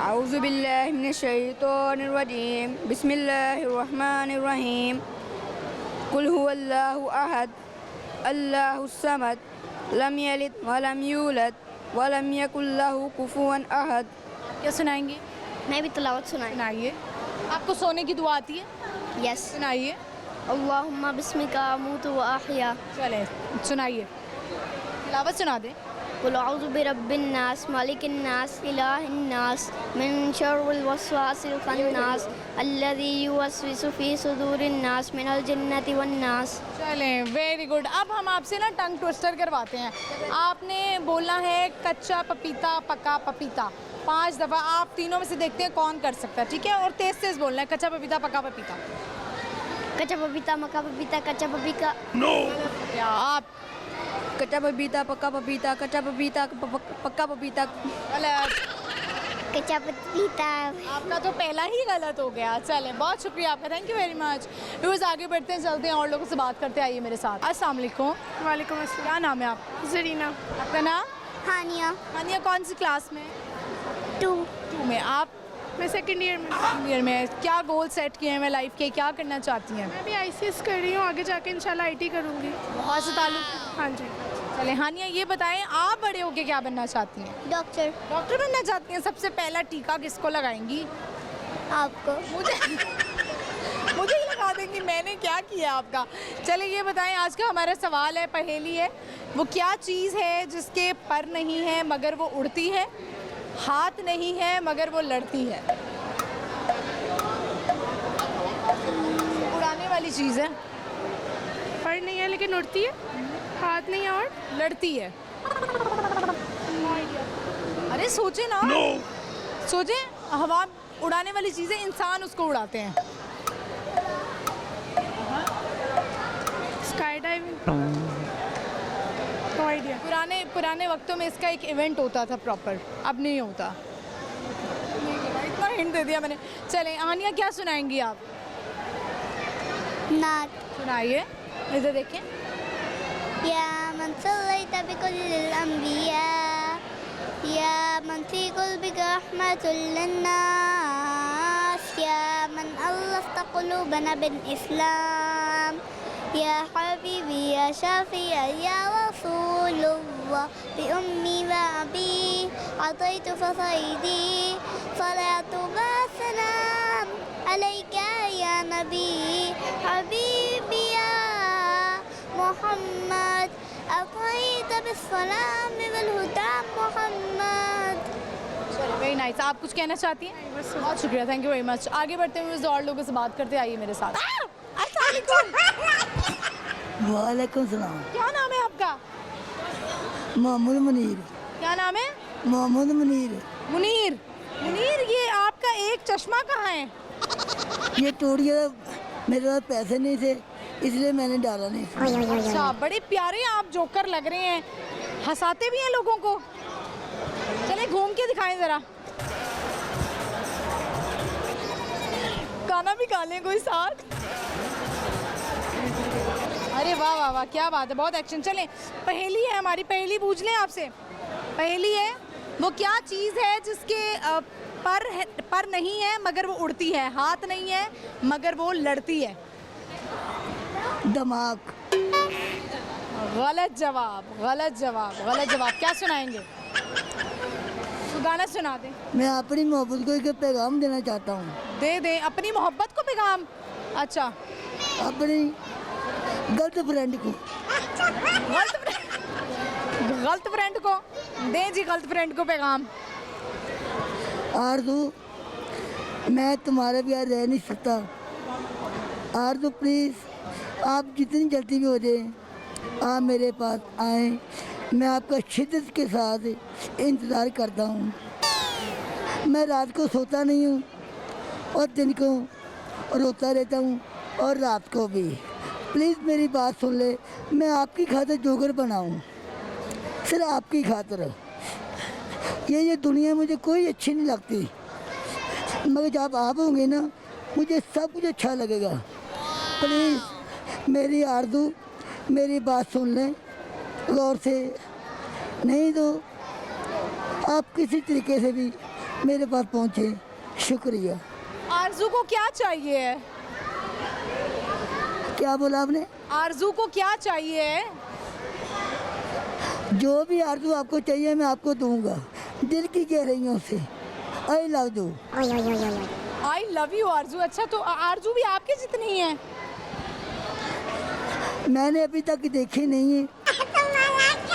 Speaker 9: आऊज़ु बिल्लाहि मिनश शैतानिर रजीम, बिस्मिल्लाहिर रहमानिर रहीम, कुल हुवल्लाहु अहद, अल्लाहुस समद, लम यलिद व लम यूलद व लम यकुल लहू कुफुवन अहद।
Speaker 1: क्या सुनाएंगे?
Speaker 9: मैं भी तिलावत
Speaker 1: सुनाइए। आपको सोने की दुआ आती है?
Speaker 9: यस।
Speaker 1: सुनाइए।
Speaker 9: अल्लाहुम्मा बिस्मिका अमूतु व अहया।
Speaker 1: चले सुनाइए, तिलावत सुना दे।
Speaker 9: कुल अऊज़ु बिरब्बिन नास, मालिकिन नास, इलाहिन नास, मिन शर्रिल वस्वासिल खन्नास, अल्लज़ी युवस्विसु फी सुदूरिन नास, मिनल जिन्नति वन नास।
Speaker 1: चलें, वेरी गुड। अब हम आपसे ना टंग ट्विस्टर करवाते हैं। आपने बोलना है कच्चा पपीता, पका पपीता 5 दफ़ा। आप तीनों में से देखते हैं कौन कर सकता है, ठीक है? और तेज तेज बोलना है, कच्चा पपीता, पका पपीता।
Speaker 9: कच्चा पपीता, मक्का पपीता, कच्चा पपीता।
Speaker 1: या आप?
Speaker 9: कच्चा पपीता, पक्का पपीता, कच्चा पपीता, पक्का पपीता।
Speaker 1: गलत।
Speaker 10: कच्चा पपीता।
Speaker 1: आपका तो पहला ही गलत हो गया। चलें, बहुत शुक्रिया आपका, thank you very much. Viewers, आगे बढ़ते हैं, चलते हैं और लोगों से बात करते हैं, आइए मेरे साथ। अस्सलाम वालेकुम।
Speaker 9: वालेकुम अस्सलाम।
Speaker 1: क्या नाम है आपका?
Speaker 9: जरीना।
Speaker 1: आपका नाम?
Speaker 10: हानिया।
Speaker 1: हानिया, कौन सी क्लास में?
Speaker 10: 2
Speaker 1: में। आप?
Speaker 9: मैं सेकंड ईयर में।
Speaker 1: सेकंड ईयर में। क्या गोल सेट किए हैं मैं लाइफ के, क्या करना चाहती हैं?
Speaker 9: मैं भी ICS कर रही हूँ, आगे जाके इंशाल्लाह IT करूँगी।
Speaker 1: बहुत से ताल्लुक।
Speaker 9: हाँ जी।
Speaker 1: चले हानिया, ये बताएं आप बड़े होके क्या बनना चाहती हैं?
Speaker 10: डॉक्टर।
Speaker 1: डॉक्टर बनना चाहती हैं। सबसे पहला टीका किसको लगाएंगी?
Speaker 10: आपको।
Speaker 1: मुझे मुझे ही लगा देंगी, मैंने क्या किया आपका। चले ये बताएं, आज का हमारा सवाल है, पहेली है। वो क्या चीज़ है जिसके पर नहीं है मगर वो उड़ती है, हाथ नहीं है मगर वो लड़ती है? उड़ाने वाली चीज़ है,
Speaker 9: पर नहीं है लेकिन उड़ती है, हाथ नहीं है और
Speaker 1: लड़ती है। अरे सोचे ना। सोचे, हवा उड़ाने वाली चीज़ें, इंसान उसको उड़ाते हैं।
Speaker 9: Sky diving. No idea.
Speaker 1: पुराने वक्तों में इसका एक इवेंट होता था प्रॉपर, अब नहीं होता। इतना हिंट दे दिया मैंने। चलें, हानिया क्या सुनाएंगी आप?
Speaker 10: नात।
Speaker 1: सुनाइए, इधर देखें।
Speaker 10: या मन सल्लैत बिकुल्लिल अंबिया, या मन फी क़ल्बिका रहमतुल लिन्नास, या मन अल्लफ़्त क़ुलूबना बिल इस्लाम, या हबीबी या शाफिया या रसूलुल्लाह, बि उम्मी व अबी अतैतु फसैदी, सलातु व सलाम अलैका या नबी हबीबी या मोहम्मद, अतैत बिस्सलाम वल हुदा मोहम्मद।
Speaker 1: चलो, वेरी नाइस। आप कुछ कहना चाहती हैं? बहुत शुक्रिया, थैंक यू वेरी मच। आगे बढ़ते हुए और लोगों से बात करते, आइए मेरे साथ।
Speaker 11: वालेकुम सलाम।
Speaker 1: क्या नाम है आपका?
Speaker 7: मोहम्मद मुनीर।
Speaker 1: क्या नाम है?
Speaker 7: मोहम्मद मुनीर।
Speaker 1: मुनीर। मुनीर, ये आपका एक चश्मा कहाँ है?
Speaker 7: ये टूट गया, मेरे पास पैसे नहीं थे इसलिए मैंने डाला नहीं।
Speaker 1: अच्छा, बड़े प्यारे आप जोकर लग रहे हैं, हंसाते भी हैं लोगों को। चले घूम के दिखाएं जरा, गाना भी गा लें कोई साथ। अरे वाह वाह वाह, क्या बात है, बहुत एक्शन। चलें, पहेली है हमारी, पहेली पूछ लें आपसे। पहेली है, वो क्या चीज़ है जिसके पर नहीं है मगर वो उड़ती है, हाथ नहीं है मगर वो लड़ती है?
Speaker 7: दिमाग।
Speaker 1: गलत जवाब, गलत जवाब, गलत जवाब। क्या सुनाएंगे? तो गाना सुना दें।
Speaker 7: मैं अपनी मोहब्बत को एक पैगाम देना चाहता हूँ।
Speaker 1: दे दें अपनी मोहब्बत को पैगाम। अच्छा,
Speaker 7: अपनी गर्लफ्रेंड को।
Speaker 1: गलत फ्रेंड को दें जी, गलत फ्रेंड को पैगाम।
Speaker 7: आरज़ू, मैं तुम्हारे बगैर रह नहीं सकता। आरज़ू प्लीज़, आप जितनी जल्दी भी हो जाए आप मेरे पास आएँ। मैं आपका शिद्दत के साथ इंतज़ार करता हूँ। मैं रात को सोता नहीं हूँ और दिन को रोता रहता हूँ और रात को भी। प्लीज़ मेरी बात सुन ले, मैं आपकी खातिर जोकर बनाऊँ, सिर्फ आपकी खातिर। ये दुनिया मुझे कोई अच्छी नहीं लगती, मगर जब आप होंगे ना मुझे सब कुछ अच्छा लगेगा। प्लीज़ मेरी आरज़ू, मेरी बात सुन लें गौर से, नहीं तो आप किसी तरीके से भी मेरे पास पहुँचे। शुक्रिया।
Speaker 1: आरज़ू को क्या चाहिए है?
Speaker 7: क्या बोला आपने?
Speaker 1: आरज़ू को क्या चाहिए है?
Speaker 7: जो भी आरज़ू आपको चाहिए मैं आपको दूंगा, दिल की गहराइयों से। I love you.
Speaker 1: I love you Arzoo. अच्छा, तो आरज़ू भी आपकी जितनी है?
Speaker 7: मैंने अभी तक देखी नहीं है,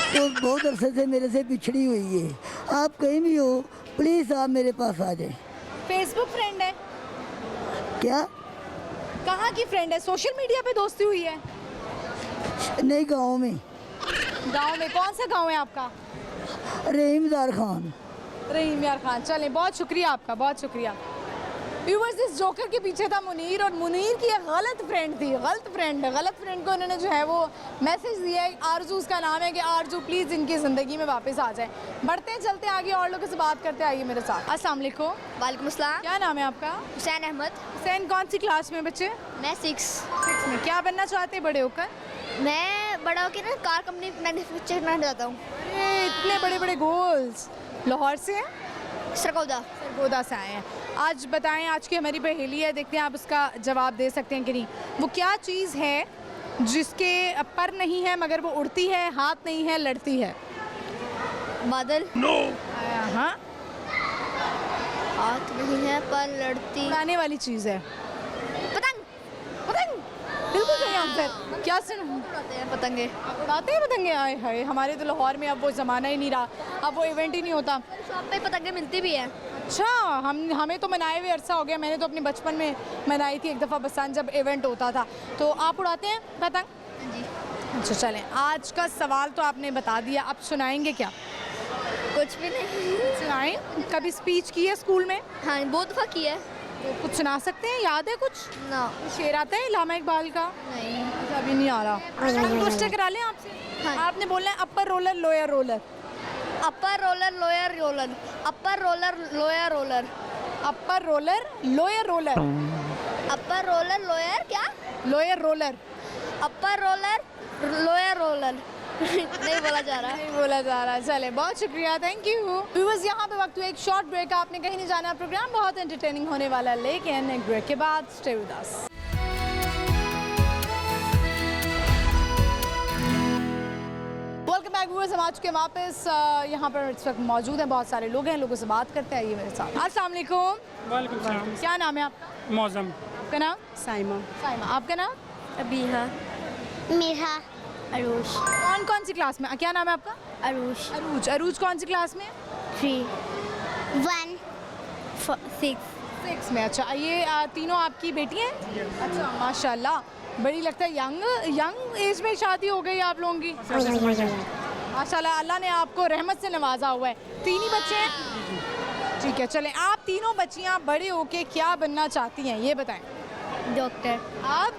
Speaker 7: तो बहुत अरसे से मेरे से बिछड़ी हुई है। आप कहीं भी हो प्लीज़ आप मेरे पास आ जाए।
Speaker 1: फेसबुक फ्रेंड है?
Speaker 7: क्या?
Speaker 1: कहाँ की फ्रेंड है? सोशल मीडिया पे दोस्ती हुई है?
Speaker 7: नहीं, गांव में।
Speaker 1: गांव में? कौन सा गांव है आपका?
Speaker 7: रहीमदार खान।
Speaker 1: रहीम यार खान। चलें, बहुत शुक्रिया आपका, बहुत शुक्रिया। व्यूअर्स, इस जोकर के पीछे था मुनीर, और मुनीर की एक गलत फ्रेंड थी। गलत फ्रेंड को उन्होंने जो है वो मैसेज दिया है। आरज़ू उसका नाम है कि आरज़ू प्लीज़ इनकी ज़िंदगी में वापस आ जाए। बढ़ते हैं, चलते आगे, और लोगों से बात करते आइए मेरे साथ। अस्सलाम वालेकुम।
Speaker 10: वालेकुम अस्सलाम।
Speaker 1: क्या नाम है आपका?
Speaker 10: हुसैन अहमद।
Speaker 1: हुसैन, कौन सी क्लास में बच्चे?
Speaker 10: मैं 6
Speaker 1: में। क्या बनना चाहते हैं बड़े होकर?
Speaker 10: मैं बड़ा होकर ना कार कंपनी मैन्युफैक्चर करना चाहता हूँ।
Speaker 1: अरे इतने बड़े बड़े गोल्स। लाहौर से हैं? सरगोदा से आए हैं। आज बताएं, आज की हमारी पहेली है, देखते हैं आप इसका जवाब दे सकते हैं कि नहीं। वो क्या चीज़ है जिसके पर नहीं है मगर वो उड़ती है, हाथ नहीं है, लड़ती है?
Speaker 10: बादल।
Speaker 1: हाँ,
Speaker 10: हाथ नहीं है पर लड़ती।
Speaker 1: उड़ाने वाली चीज़ है।
Speaker 10: पतंग।
Speaker 1: पतंग, बिल्कुल सही आंसर। क्या सुन
Speaker 10: उड़ाते हैं पतंगे।
Speaker 1: उड़ाते हैं पतंगे? आए हाय, हमारे तो लाहौर में अब वो ज़माना ही नहीं रहा, अब वो इवेंट ही नहीं होता।
Speaker 10: शॉप पे पतंगे मिलती भी हैं।
Speaker 1: अच्छा, हमें तो मनाए हुए अरसा हो गया। मैंने तो अपने बचपन में मनाई थी एक दफ़ा बसान, जब इवेंट होता था। तो आप उड़ाते हैं पतंग?
Speaker 10: जी।
Speaker 1: अच्छा, चलें, आज का सवाल तो आपने बता दिया, अब सुनाएंगे क्या?
Speaker 10: कुछ भी नहीं।
Speaker 1: सुनाएं। कभी स्पीच की है स्कूल में?
Speaker 10: हाँ, बहुत दफ़ा की है।
Speaker 1: तो कुछ सुना सकते हैं? याद है कुछ?
Speaker 10: ना।
Speaker 1: शेर आता है इलामा इकबाल का?
Speaker 10: नहीं।
Speaker 1: अच्छा, अभी नहीं आ रहा। क्वेश्चन करा लें आपसे?
Speaker 10: हाँ।
Speaker 1: आपने बोलना है upper roller lower roller.
Speaker 10: Upper roller lower roller. Upper roller lower roller.
Speaker 1: Upper roller lower roller.
Speaker 10: Upper roller lower क्या?
Speaker 1: Lower roller.
Speaker 10: Upper roller lower roller. नहीं बोला जा रहा।
Speaker 1: नहीं बोला जा रहा। चले, बहुत शुक्रिया, थैंक यू। व्यूअर्स, यहाँ पे वक्त हुआ एक शॉर्ट ब्रेक का। आपने कहीं नहीं जाना, प्रोग्राम बहुत एंटरटेनिंग होने वाला है, लेकिन एक ब्रेक के बाद stay with us. Welcome back viewers, हम आ चुके हैं वापस। यहाँ पर इस वक्त मौजूद हैं बहुत सारे लोग हैं, लोगों से बात करते हैं, आइए मेरे साथ। अस्सलाम वालेकुम।
Speaker 5: वालेकुम सलाम।
Speaker 1: क्या नाम है आपका?
Speaker 5: मौसम।
Speaker 1: आपका नाम?
Speaker 7: साइमा।
Speaker 1: साइमा। आपका नाम?
Speaker 10: अबीहा। मीहा। अरूश।
Speaker 1: कौन कौन सी क्लास में? क्या नाम है आपका?
Speaker 10: अरूश।
Speaker 1: अरूज। अरूज कौन सी क्लास में?
Speaker 10: 3 1 6
Speaker 1: 6 में। अच्छा, ये तीनों आपकी बेटी हैं? अच्छा, माशाल्लाह, बड़ी लगता है यंग एज में शादी हो गई आप लोगों की। माशाल्लाह, अल्लाह ने आपको रहमत से नवाजा हुआ है। 3 ही बच्चे हैं? ठीक है, चलें, आप तीनों बच्चियां बड़े होके क्या बनना चाहती हैं ये बताएं।
Speaker 10: डॉक्टर,
Speaker 1: आप?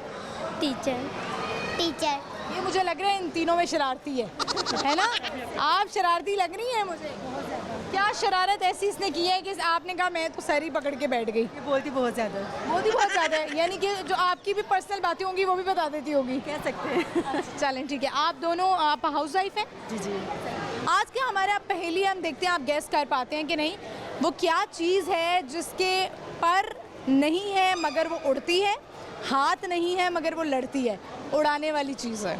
Speaker 10: टीचर। टीचर।
Speaker 1: ये मुझे लग रहा है इन तीनों में शरारती है ना? आप शरारती लग रही हैं मुझे। क्या शरारत ऐसी इसने की है कि आपने कहा मैं तो सर ही पकड़ के बैठ गई?
Speaker 11: बोलती बहुत ज़्यादा।
Speaker 1: बहुत ज़्यादा है, यानी कि जो आपकी भी पर्सनल बातें होंगी वो भी बता देती होगी,
Speaker 11: कह सकते हैं।
Speaker 1: चलें ठीक है। आप दोनों आप हाउस वाइफ हैं?
Speaker 11: जी जी।
Speaker 1: आज के हमारा पहेली हम देखते हैं आप गैस कर पाते हैं कि नहीं। वो क्या चीज़ है जिसके पर नहीं है मगर वो उड़ती है, हाथ नहीं है मगर वो लड़ती है? उड़ाने वाली चीज़ है।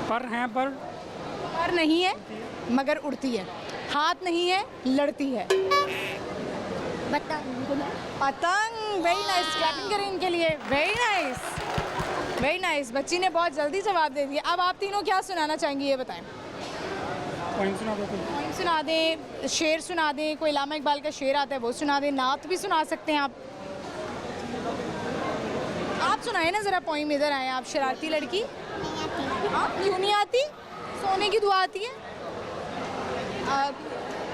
Speaker 1: पर नहीं है मगर उड़ती है, हाथ नहीं है, लड़ती है। पतंग। वेरी नाइस, क्लैपिंग करें इनके लिए। Very nice, very nice. बच्ची ने बहुत जल्दी जवाब दे दिया। अब आप तीनों क्या सुनाना चाहेंगी ये बताएं। पोइम सुना दें, शेर सुना दें, कोई इलामा इकबाल का शेर आता है वो सुना दें, नात भी सुना सकते हैं आप। आप सुनाए ना ज़रा पोइम, इधर आए आप, शरारती लड़की। क्यों नहीं आती? सोने की दुआ आती है।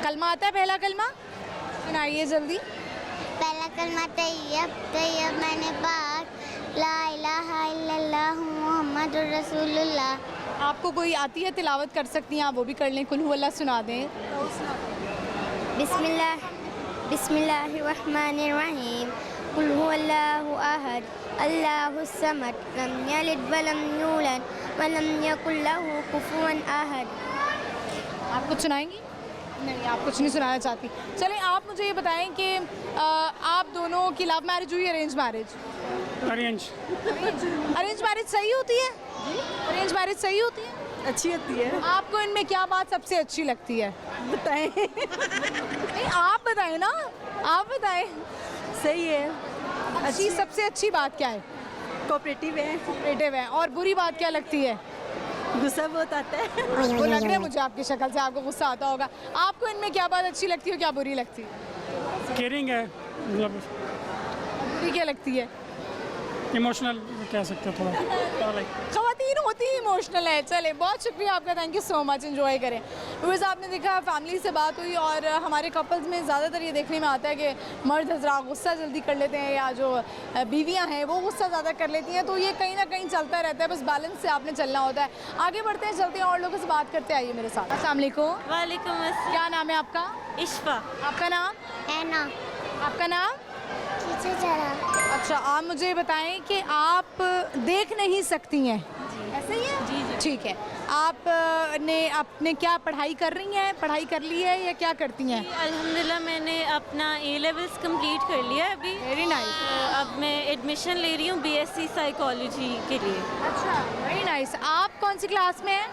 Speaker 1: कलमा आता है, पहला कलमा सुनाइए जल्दी।
Speaker 10: पहला कलमा तैयब तैयब मैंने पाक, ला इलाहा इल्लल्लाह मुहम्मदुर रसूलुल्लाह।
Speaker 1: आपको कोई आती है तिलावत कर सकती हैं आप, वो भी कर लें। कुल हु अल्लाह सुना दें।
Speaker 10: बिस्मिल्लाहिर्रहमानिर्रहीम। कुल हु अल्लाहु अहद अल्लाहुस समद लम यलिद वलम यूलद वलम यकुल लहू कुफुवन अहद।
Speaker 1: आप कुछ सुनाएंगी? नहीं, आप कुछ नहीं सुनाना चाहती। चलें, आप मुझे ये बताएं कि आप दोनों की लव मैरिज हुई, अरेंज मैरिज? अरेंज मैरिज सही होती है? अरेंज मैरिज सही होती है?
Speaker 11: अच्छी होती है।
Speaker 1: आपको इनमें क्या बात सबसे अच्छी लगती है
Speaker 11: बताएं।
Speaker 1: नहीं, आप बताएं ना, आप बताएं।
Speaker 11: सही है।
Speaker 1: अच्छी सबसे अच्छी बात क्या है?
Speaker 11: कोऑपरेटिव है।
Speaker 1: कोऑपरेटिव है। और बुरी बात क्या लगती है?
Speaker 11: गुस्सा बहुत आता है।
Speaker 1: वो लग रहा है मुझे आपकी शक्ल से आपको गुस्सा आता होगा। आपको इनमें क्या बात अच्छी लगती है, क्या बुरी लगती है?
Speaker 12: केयरिंग है, मतलब
Speaker 1: बुरी क्या लगती है?
Speaker 12: इमोशनल कह सकते हो थोड़ा।
Speaker 1: ख़वातीन होती ही इमोशनल है। चले, बहुत शुक्रिया आपका, thank you so much, enjoy करें। वैसे आपने देखा फैमिली से बात हुई और हमारे कपल्स में ज़्यादातर ये देखने में आता है कि मर्द हज़रात गुस्सा जल्दी कर लेते हैं या जो बीवियां हैं वो गुस्सा ज़्यादा कर लेती हैं, तो ये कहीं ना कहीं चलता रहता है, बस बैलेंस से आपने चलना होता है। आगे बढ़ते हैं, चलते हैं और लोगों से बात करते आइए मेरे साथ। अस्सलाम वालेकुम।
Speaker 10: वालेकुम अस्सलाम।
Speaker 1: क्या नाम है आपका?
Speaker 10: इश्फा।
Speaker 1: आपका नाम?
Speaker 10: ऐना।
Speaker 1: आपका नाम?
Speaker 10: पीछे चला।
Speaker 1: अच्छा, आप मुझे बताएं कि आप देख नहीं सकती हैं, ऐसे ही है?
Speaker 10: जी जी।
Speaker 1: ठीक है। आपने क्या पढ़ाई कर रही हैं, पढ़ाई कर ली है या क्या करती हैं?
Speaker 13: अल्हम्दुलिल्लाह मैंने अपना A लेवल्स कंप्लीट कर लिया है अभी।
Speaker 1: Very nice.
Speaker 13: अब मैं एडमिशन ले रही हूँ BSc साइकोलॉजी के लिए।
Speaker 1: अच्छा, वेरी नाइस। आप कौन सी क्लास में हैं?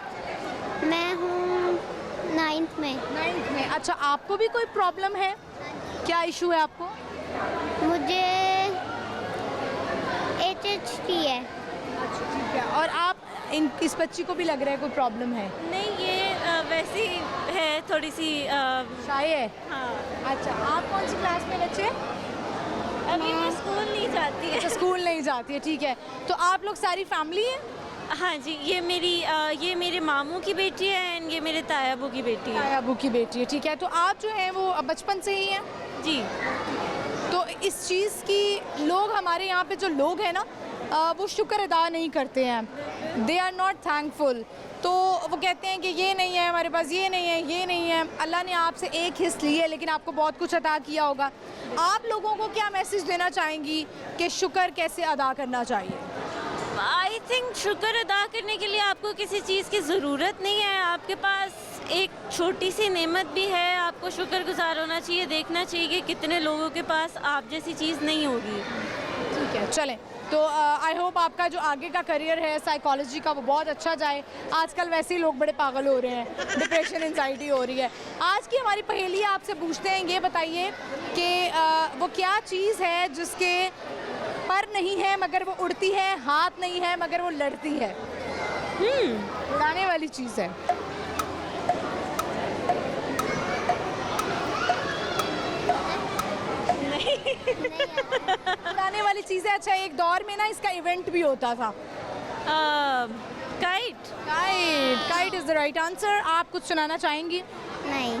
Speaker 10: मैं हूँ 9th में।
Speaker 1: 9th में। अच्छा, आपको भी कोई प्रॉब्लम है? क्या इशू है आपको?
Speaker 10: मुझे ADHD है।
Speaker 1: अच्छा, ठीक है। और आप इस बच्ची को भी लग रहा है कोई प्रॉब्लम है?
Speaker 13: नहीं, ये वैसी है, थोड़ी सी
Speaker 1: शाय है।
Speaker 13: हाँ।
Speaker 1: अच्छा, आप कौन सी क्लास में बच्चे?
Speaker 13: अभी मैं स्कूल नहीं जाती है।
Speaker 1: अच्छा, स्कूल नहीं जाती है, ठीक है। तो आप लोग सारी फैमिली हैं?
Speaker 13: हाँ जी, ये मेरे मामू की बेटी है एंड ये मेरे तायाबू की बेटी है।
Speaker 1: तायाबू की बेटी है, ठीक है। तो आप जो हैं वो बचपन से ही हैं?
Speaker 13: जी।
Speaker 1: तो इस चीज़ की लोग, हमारे यहाँ पे जो लोग हैं ना, वो शुक्र अदा नहीं करते हैं। They are not thankful. तो वो कहते हैं कि ये नहीं है हमारे पास, ये नहीं है, ये नहीं है। अल्लाह ने आपसे एक हिस्स ली है लेकिन आपको बहुत कुछ अता किया होगा। आप लोगों को क्या मैसेज देना चाहेंगी कि शुक्र कैसे अदा करना चाहिए?
Speaker 13: आई थिंक शुक्र अदा करने के लिए आपको किसी चीज़ की ज़रूरत नहीं है। आपके पास एक छोटी सी नेमत भी है, आपको शुक्रगुजार होना चाहिए, देखना चाहिए कि कितने लोगों के पास आप जैसी चीज़ नहीं होगी।
Speaker 1: ठीक है, चलें। तो आई होप आपका जो आगे का करियर है साइकोलॉजी का वो बहुत अच्छा जाए। आजकल वैसे ही लोग बड़े पागल हो रहे हैं, डिप्रेशन एंजाइटी हो रही है। आज की हमारी पहेली आपसे पूछते हैं, ये बताइए कि वो क्या चीज़ है जिसके पर नहीं है मगर वो उड़ती है, हाथ नहीं है मगर वो लड़ती है? उड़ाने वाली चीज़ है। उड़ाने वाली चीज़ है। अच्छा, एक दौर में ना इसका इवेंट भी होता था।
Speaker 13: Kite.
Speaker 1: Kite, kite is the right answer. आप कुछ सुनाना चाहेंगी?
Speaker 10: नहीं।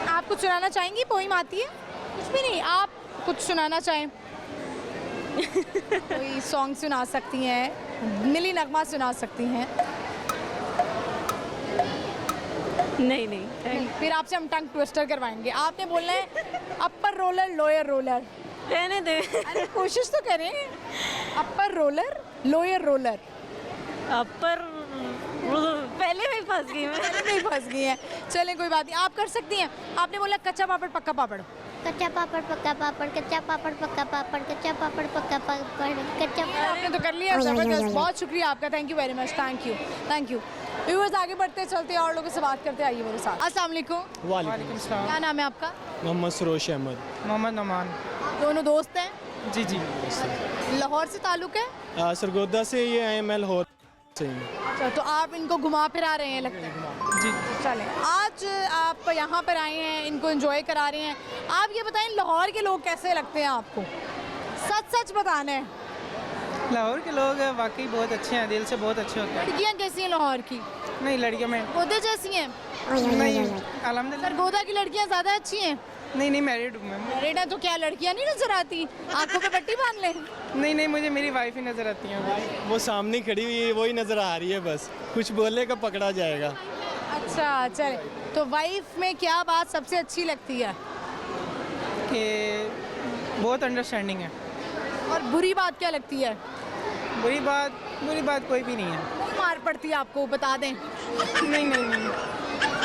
Speaker 1: आप कुछ सुनाना चाहेंगी? पोइम आती है? कुछ भी नहीं, आप कुछ सुनाना चाहें? कोई सॉन्ग सुना सकती हैं, मिली नगमा सुना सकती हैं?
Speaker 13: नहीं नहीं,
Speaker 1: फिर आपसे हम टंग ट्विस्टर करवाएंगे। आपने बोलना है अपर रोलर लोअर रोलर।
Speaker 13: रहने दे।
Speaker 1: अरे कोशिश तो करें। Upper roller lower roller.
Speaker 13: Upper पहले में फंस गई मैं।
Speaker 1: पहले में ही फंस गई हैं। चलें कोई बात नहीं, आप कर सकती हैं। आपने बोला कच्चा पापड़ पक्का पापड़।
Speaker 10: कच्चा पापड़ पक्का पापड़, कच्चा पापड़ पक्का पापड़, कच्चा पापड़ पक्का पापड़, कच्चा
Speaker 1: आपने तो कर लिया। जबरदस्त, बहुत शुक्रिया आपका। Thank you very much. Thank you, thank you. Viewers आगे बढ़ते चलते और लोगों से बात करते, आइए मेरे साथ। अस्सलाम वालेकुम।
Speaker 12: वालेकुम सलाम।
Speaker 1: क्या नाम है आपका?
Speaker 12: मोहम्मद सरोश अहमद। मोहम्मद नमान।
Speaker 1: दोनों दोस्त हैं?
Speaker 12: जी जी।
Speaker 1: लाहौर से ताल्लुक है?
Speaker 12: सरगोदा से ये आए, मैं लाहौर से हूँ।
Speaker 1: अच्छा, तो आप इनको घुमा फिरा रहे हैं लगता है?
Speaker 12: जी।
Speaker 1: चलें, आज आप यहाँ पर आए हैं, इनको एंजॉय करा रहे हैं। आप ये बताएं लाहौर के लोग कैसे लगते हैं आपको? सच सच बताना है।
Speaker 14: लाहौर के लोग वाकई बहुत अच्छे हैं, दिल से बहुत अच्छे होते हैं।
Speaker 1: लड़कियाँ कैसी हैं लाहौर की?
Speaker 14: नहीं, लड़कियाँ में
Speaker 1: गोदे जैसी हैं?
Speaker 14: नहीं, अल्हम्दुलिल्लाह।
Speaker 1: सरगोदा की लड़कियाँ ज़्यादा अच्छी हैं?
Speaker 14: नहीं, मैरिड हूँ मैं।
Speaker 1: मैरिड है तो क्या लड़कियाँ नहीं नजर आती? आंखों पे पट्टी बांध लें?
Speaker 14: नहीं, मुझे मेरी वाइफ ही नज़र आती है।
Speaker 12: वो सामने खड़ी हुई है, वही नज़र आ रही है, बस कुछ बोलने का पकड़ा जाएगा।
Speaker 1: अच्छा चले, तो वाइफ में क्या बात सबसे अच्छी लगती है?
Speaker 14: कि बहुत अंडरस्टैंडिंग है।
Speaker 1: और बुरी बात क्या लगती है?
Speaker 14: बुरी बात कोई भी नहीं है।
Speaker 1: नहीं मार पड़ती है आपको, बता दें?
Speaker 14: नहीं।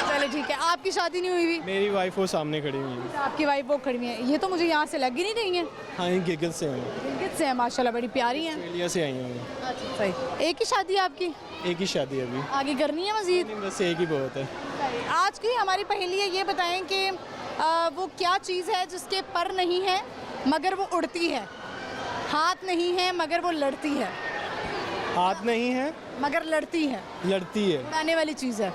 Speaker 1: चले ठीक है। आपकी शादी नहीं हुई हुई?
Speaker 12: मेरी वाइफ वो सामने खड़ी हुई है।
Speaker 1: आपकी वाइफ वो खड़ी हुई है। ये तो मुझे यहाँ से लग ही नहीं रही है।
Speaker 12: हाँ, ये गिगल से हैं।
Speaker 1: गिलगित से है, माशाल्लाह बड़ी प्यारी हैं।
Speaker 12: ऑस्ट्रेलिया से आई हैं।
Speaker 1: अच्छा सही। एक ही शादी है आपकी?
Speaker 12: एक ही शादी अभी,
Speaker 1: आगे करनी है मजीद?
Speaker 12: बस एक ही बहुत है।
Speaker 1: आज की हमारी पहेली है, ये बताएं कि वो क्या चीज़ है जिसके पर नहीं है मगर वो उड़ती है, हाथ नहीं है मगर वो लड़ती है।
Speaker 12: हाथ नहीं है
Speaker 1: मगर लड़ती है।
Speaker 12: लड़ती है।
Speaker 1: उड़ाने वाली चीज़ है।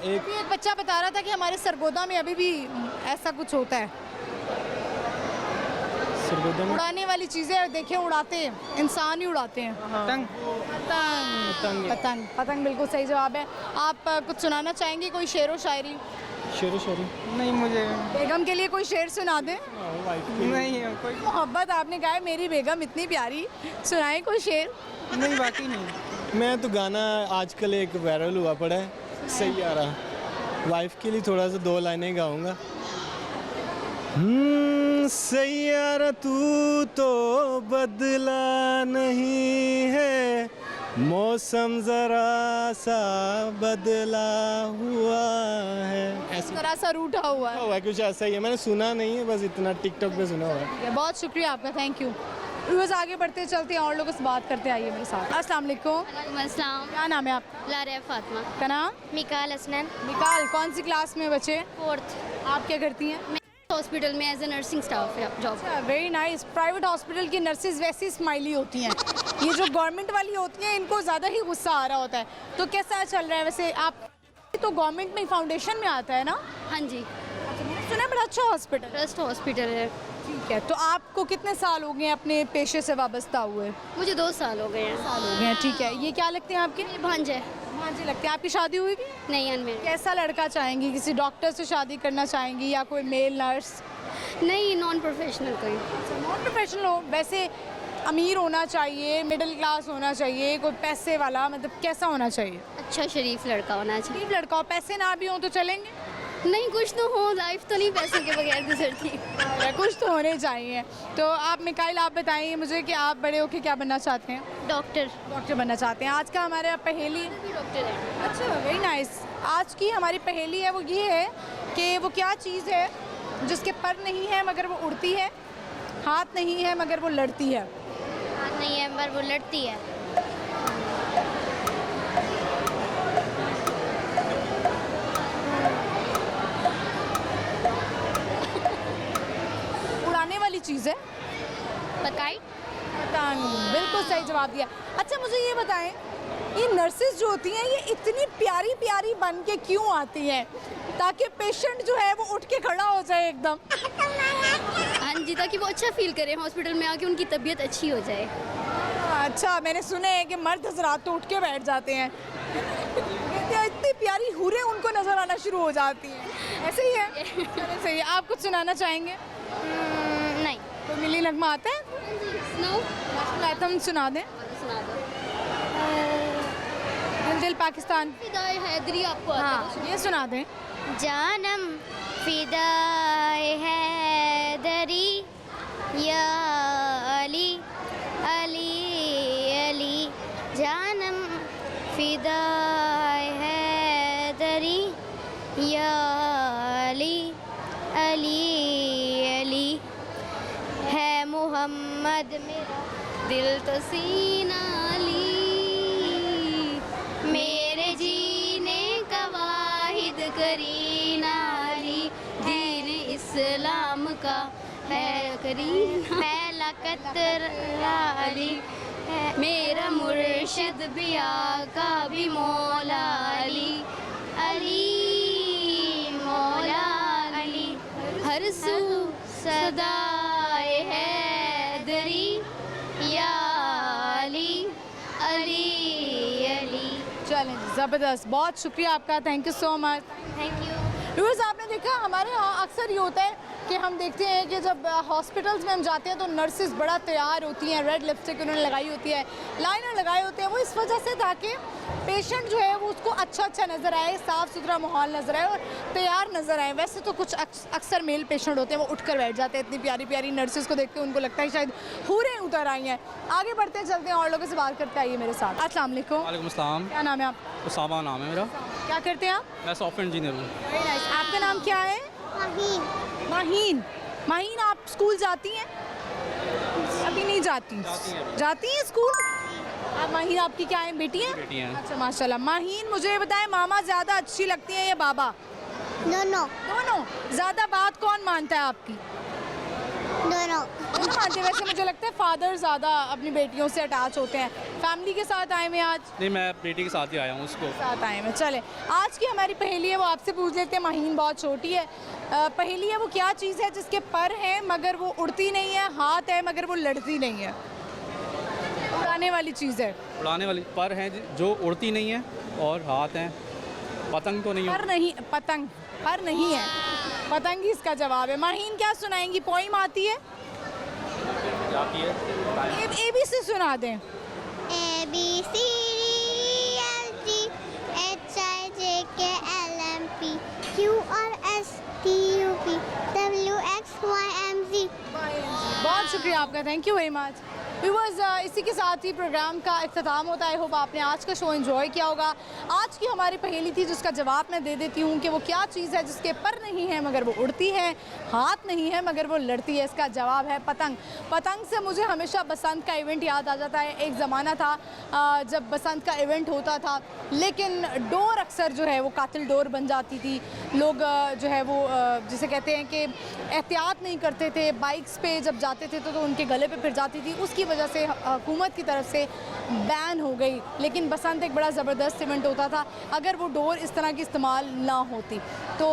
Speaker 12: एक
Speaker 1: बच्चा बता रहा था कि हमारे सरगोदा में अभी भी ऐसा कुछ होता है।
Speaker 12: सरगोदा में
Speaker 1: उड़ाने वाली चीज़ें देखें, उड़ाते हैं, इंसान ही उड़ाते हैं।
Speaker 14: पतंग।
Speaker 1: पतंग, पतंग, पतंग बिल्कुल सही जवाब है। आप कुछ सुनाना चाहेंगे, कोई शेर व शायरी?
Speaker 12: शेर शायरी
Speaker 14: नहीं, मुझे
Speaker 1: बेगम के लिए कोई शेर सुना दें?
Speaker 14: नहीं कोई
Speaker 1: मोहब्बत आपने कहा है, मेरी बेगम इतनी प्यारी, सुनाए कोई शेर?
Speaker 14: नहीं, बाकी नहीं।
Speaker 12: मैं तो गाना आजकल एक वायरल हुआ पड़ा है, सही आ रहा, वाइफ के लिए थोड़ा सा 2 लाइनें गाऊंगा। सैयारा तू तो बदला नहीं है, मौसम जरा सा बदला हुआ है।
Speaker 1: इस तरह सा रूठा हुआ है।
Speaker 12: कुछ ऐसा ही है, मैंने सुना नहीं है, बस इतना टिकटॉक पे सुना हुआ है।
Speaker 1: बहुत शुक्रिया आपका, थैंक यू। रोज़ आगे बढ़ते चलते हैं और लोगों से बात करते, आइए मेरे साथ। अस्सलाम वालेकुम।
Speaker 10: अस्सलाम।
Speaker 1: क्या नाम है आपका?
Speaker 10: लारिया फातिमा।
Speaker 1: का नाम?
Speaker 10: मिकाल हसनैन।
Speaker 1: मिकाल, कौन सी क्लास में बचे?
Speaker 10: 4th।
Speaker 1: आप क्या करती हैं?
Speaker 10: मैं हॉस्पिटल में as a nursing staff job.
Speaker 1: Very nice. Private hospital की नर्सेज वैसी स्माइली होती हैं। ये जो गवर्नमेंट वाली होती हैं इनको ज़्यादा ही गुस्सा आ रहा होता है। तो कैसा चल रहा है वैसे? आप तो गवर्नमेंट में फाउंडेशन में आता है ना?
Speaker 10: हाँ जी।
Speaker 1: सुना है बड़ा अच्छा हॉस्पिटल।
Speaker 10: ट्रस्ट हॉस्पिटल है।
Speaker 1: ठीक है, तो आपको कितने साल हो गए अपने पेशे से वाबस्ता हुए?
Speaker 10: मुझे 2 साल हो गए हैं।
Speaker 1: हो गए, ठीक है। ये क्या लगते हैं आपके?
Speaker 10: भांजे।
Speaker 1: भांजे लगते हैं। आपकी शादी हुई भी?
Speaker 10: नहीं, अनमेरिड।
Speaker 1: कैसा लड़का चाहेंगी? किसी डॉक्टर से शादी करना चाहेंगी या कोई मेल नर्स?
Speaker 10: नहीं, नॉन प्रोफेशनल कोई।
Speaker 1: नॉन प्रोफेशनल हो। वैसे अमीर होना चाहिए, मिडिल क्लास होना चाहिए, कोई पैसे वाला, मतलब कैसा होना चाहिए?
Speaker 10: अच्छा शरीफ लड़का होना चाहिए।
Speaker 1: शरीफ लड़का हो, पैसे ना भी हो तो चलेंगे?
Speaker 10: नहीं, कुछ तो हो, लाइफ तो नहीं पैसे के बगैर गुजरती।
Speaker 1: कुछ तो होने चाहिए। तो आप मिकाइल, आप बताइए मुझे कि आप बड़े होके क्या बनना चाहते हैं?
Speaker 10: डॉक्टर।
Speaker 1: डॉक्टर बनना चाहते हैं। आज का हमारा पहेली
Speaker 10: डॉक्टर है।
Speaker 1: अच्छा, वेरी नाइस। आज की हमारी पहेली है वो ये है कि वो क्या चीज़ है जिसके पर नहीं है मगर वो उड़ती है, हाथ नहीं है मगर वो लड़ती है।
Speaker 10: हाथ नहीं है मगर वो लड़ती है।
Speaker 1: उड़ाने वाली चीज़ है।
Speaker 10: पकाई।
Speaker 1: पतंग, बिल्कुल सही जवाब दिया। अच्छा मुझे ये बताएं, ये नर्सेज जो होती हैं ये इतनी प्यारी प्यारी बन के क्यों आती हैं ताकि पेशेंट जो है वो उठ के खड़ा हो जाए एकदम?
Speaker 10: हाँ जी ताकि वो अच्छा फील करें हॉस्पिटल में आके, उनकी तबीयत अच्छी हो जाए।
Speaker 1: अच्छा, मैंने सुने हैं कि मर्द हजरात तो उठ के बैठ जाते हैं। इतनी प्यारी हूरें उनको नजर आना शुरू हो जाती हैं, ऐसे ही है? चलो सही है। आप कुछ सुनाना चाहेंगे?
Speaker 10: नहीं।
Speaker 1: तो मिली नगमा आता है? हम सुना दें।
Speaker 10: सुना दो।
Speaker 1: दिल पाकिस्तान
Speaker 10: फिदाए हैदरी आपको आता है?
Speaker 1: हाँ, ये सुना दें।
Speaker 10: जानम फिदाए हैदरी या अली अली अली, जानम फिदाए हैदरी या अली अली अली, है मोहम्मद मेरा दिल तो सीना अली, मेरे जीने का वाहिद करीना अली, दीन इस्लाम का है करीना पहला कतरा अली, मेरा मुर्शिद भी आका भी मौला अली, अली मौला अली, हर सू सदाए हैदरी या अली अली अली।
Speaker 1: चलें जी, ज़बरदस्त, बहुत शुक्रिया आपका, thank you so much.
Speaker 10: Thank you.
Speaker 1: Viewers, आपने देखा हमारे यहाँ अक्सर ये होता है कि हम देखते हैं कि जब हॉस्पिटल्स में हम जाते हैं तो नर्सेज बड़ा तैयार होती हैं, रेड लिपस्टिक उन्होंने लगाई होती है, लाइनर लगाए होते हैं, वो इस वजह से ताकि पेशेंट जो है वो उसको अच्छा नज़र आए, साफ़ सुथरा माहौल नज़र आए और तैयार नज़र आए। वैसे तो कुछ अक्सर मेल पेशेंट होते हैं वो उठकर बैठ जाते हैं, इतनी प्यारी प्यारी नर्सेज को देखते हैं उनको लगता है शायद हूरें उतर आई हैं। आगे बढ़ते हैं, चलते हैं और लोगों से बात करते आइए मेरे साथ। अस्सलाम वालेकुम।
Speaker 15: वालेकुम अस्सलाम।
Speaker 1: क्या नाम है आप?
Speaker 15: उसामा नाम है मेरा।
Speaker 1: क्या करते हैं आप?
Speaker 15: मैं सॉफ्टवेयर इंजीनियर हूँ।
Speaker 1: Very nice. आपका नाम क्या है? माहीन। माहीन, आप स्कूल जाती हैं? अभी नहीं जाती? जाती हैं स्कूल? आप माहीन, आपकी क्या है, बेटी हैं?
Speaker 15: बेटी हैं।
Speaker 1: अच्छा, माशाल्लाह। माहीन, मुझे ये बताएं, मामा ज़्यादा अच्छी लगती हैं या बाबा?
Speaker 10: दोनों।
Speaker 1: दोनों। ज़्यादा बात कौन मानता है आपकी?
Speaker 10: दोनों।
Speaker 1: दोनों मानते हैं। वैसे मुझे लगता है फादर ज़्यादा अपनी बेटियों से अटैच होते हैं। फैमिली के साथ आए हुए आज?
Speaker 15: नहीं, मैं बेटी के साथ ही आया हूँ उसको
Speaker 1: साथ आए हुए। चले, आज की हमारी पहेली है वो आपसे पूछ लेते हैं। माहीन बहुत छोटी है। पहेली है वो क्या चीज़ है जिसके पर हैं मगर वो उड़ती नहीं है, हाथ है मगर वो लड़ती नहीं है? उड़ाने वाली चीज़ है।
Speaker 15: उड़ाने वाली पर हैं जो उड़ती नहीं है और हाथ हैं। पतंग तो नहीं
Speaker 1: पर नहीं, पतंग पर नहीं है, पतंग ही इसका जवाब है। माहीन, क्या सुनाएंगी? पोइम आती है?
Speaker 15: जाती है।
Speaker 1: ABC सुना दें।
Speaker 10: ABCD LG HIJK LMP QRSTUV WXYMZ।
Speaker 1: बहुत शुक्रिया आपका, thank you very much. Viewers, इसी के साथ ही प्रोग्राम का इख्तिताम होता है। आई होप आपने आज का शो एंजॉय किया होगा। आज की हमारी पहेली थी जिसका जवाब मैं दे देती हूँ कि वो क्या चीज़ है जिसके पर नहीं है मगर वो उड़ती है, हाथ नहीं है मगर वो लड़ती है। इसका जवाब है पतंग। पतंग से मुझे हमेशा बसंत का इवेंट याद आ जाता है। एक ज़माना था जब बसंत का इवेंट होता था, लेकिन डोर अक्सर जो है वो कातिल डोर बन जाती थी। लोग जो है वो जिसे कहते हैं कि एहतियात नहीं करते थे, बाइक्स पे जब जाते थे तो उनके गले पे फिर जाती थी। उसकी वजह से हुकूमत की तरफ से बैन हो गई। लेकिन बसंत एक बड़ा ज़बरदस्त इवेंट होता था अगर वो डोर इस तरह की इस्तेमाल ना होती। तो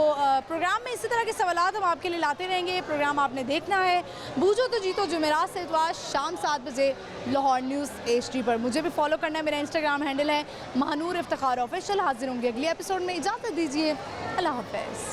Speaker 1: प्रोग्राम में इसी तरह के सवालात हम आपके लिए लाते रहेंगे। प्रोग्राम आपने देखना है बूझो तो जीतो जुमेरात से इतवार शाम 7 बजे लाहौर न्यूज़ HD पर। मुझे भी फॉलो करना है, मेरा इंस्टाग्राम हैंडल है महानूर इफ्तिखार ऑफिशियल। हाजिर होंगे अगले एपिसोड में। इजाज़त दीजिए, अल्लाह हाफ़िज़।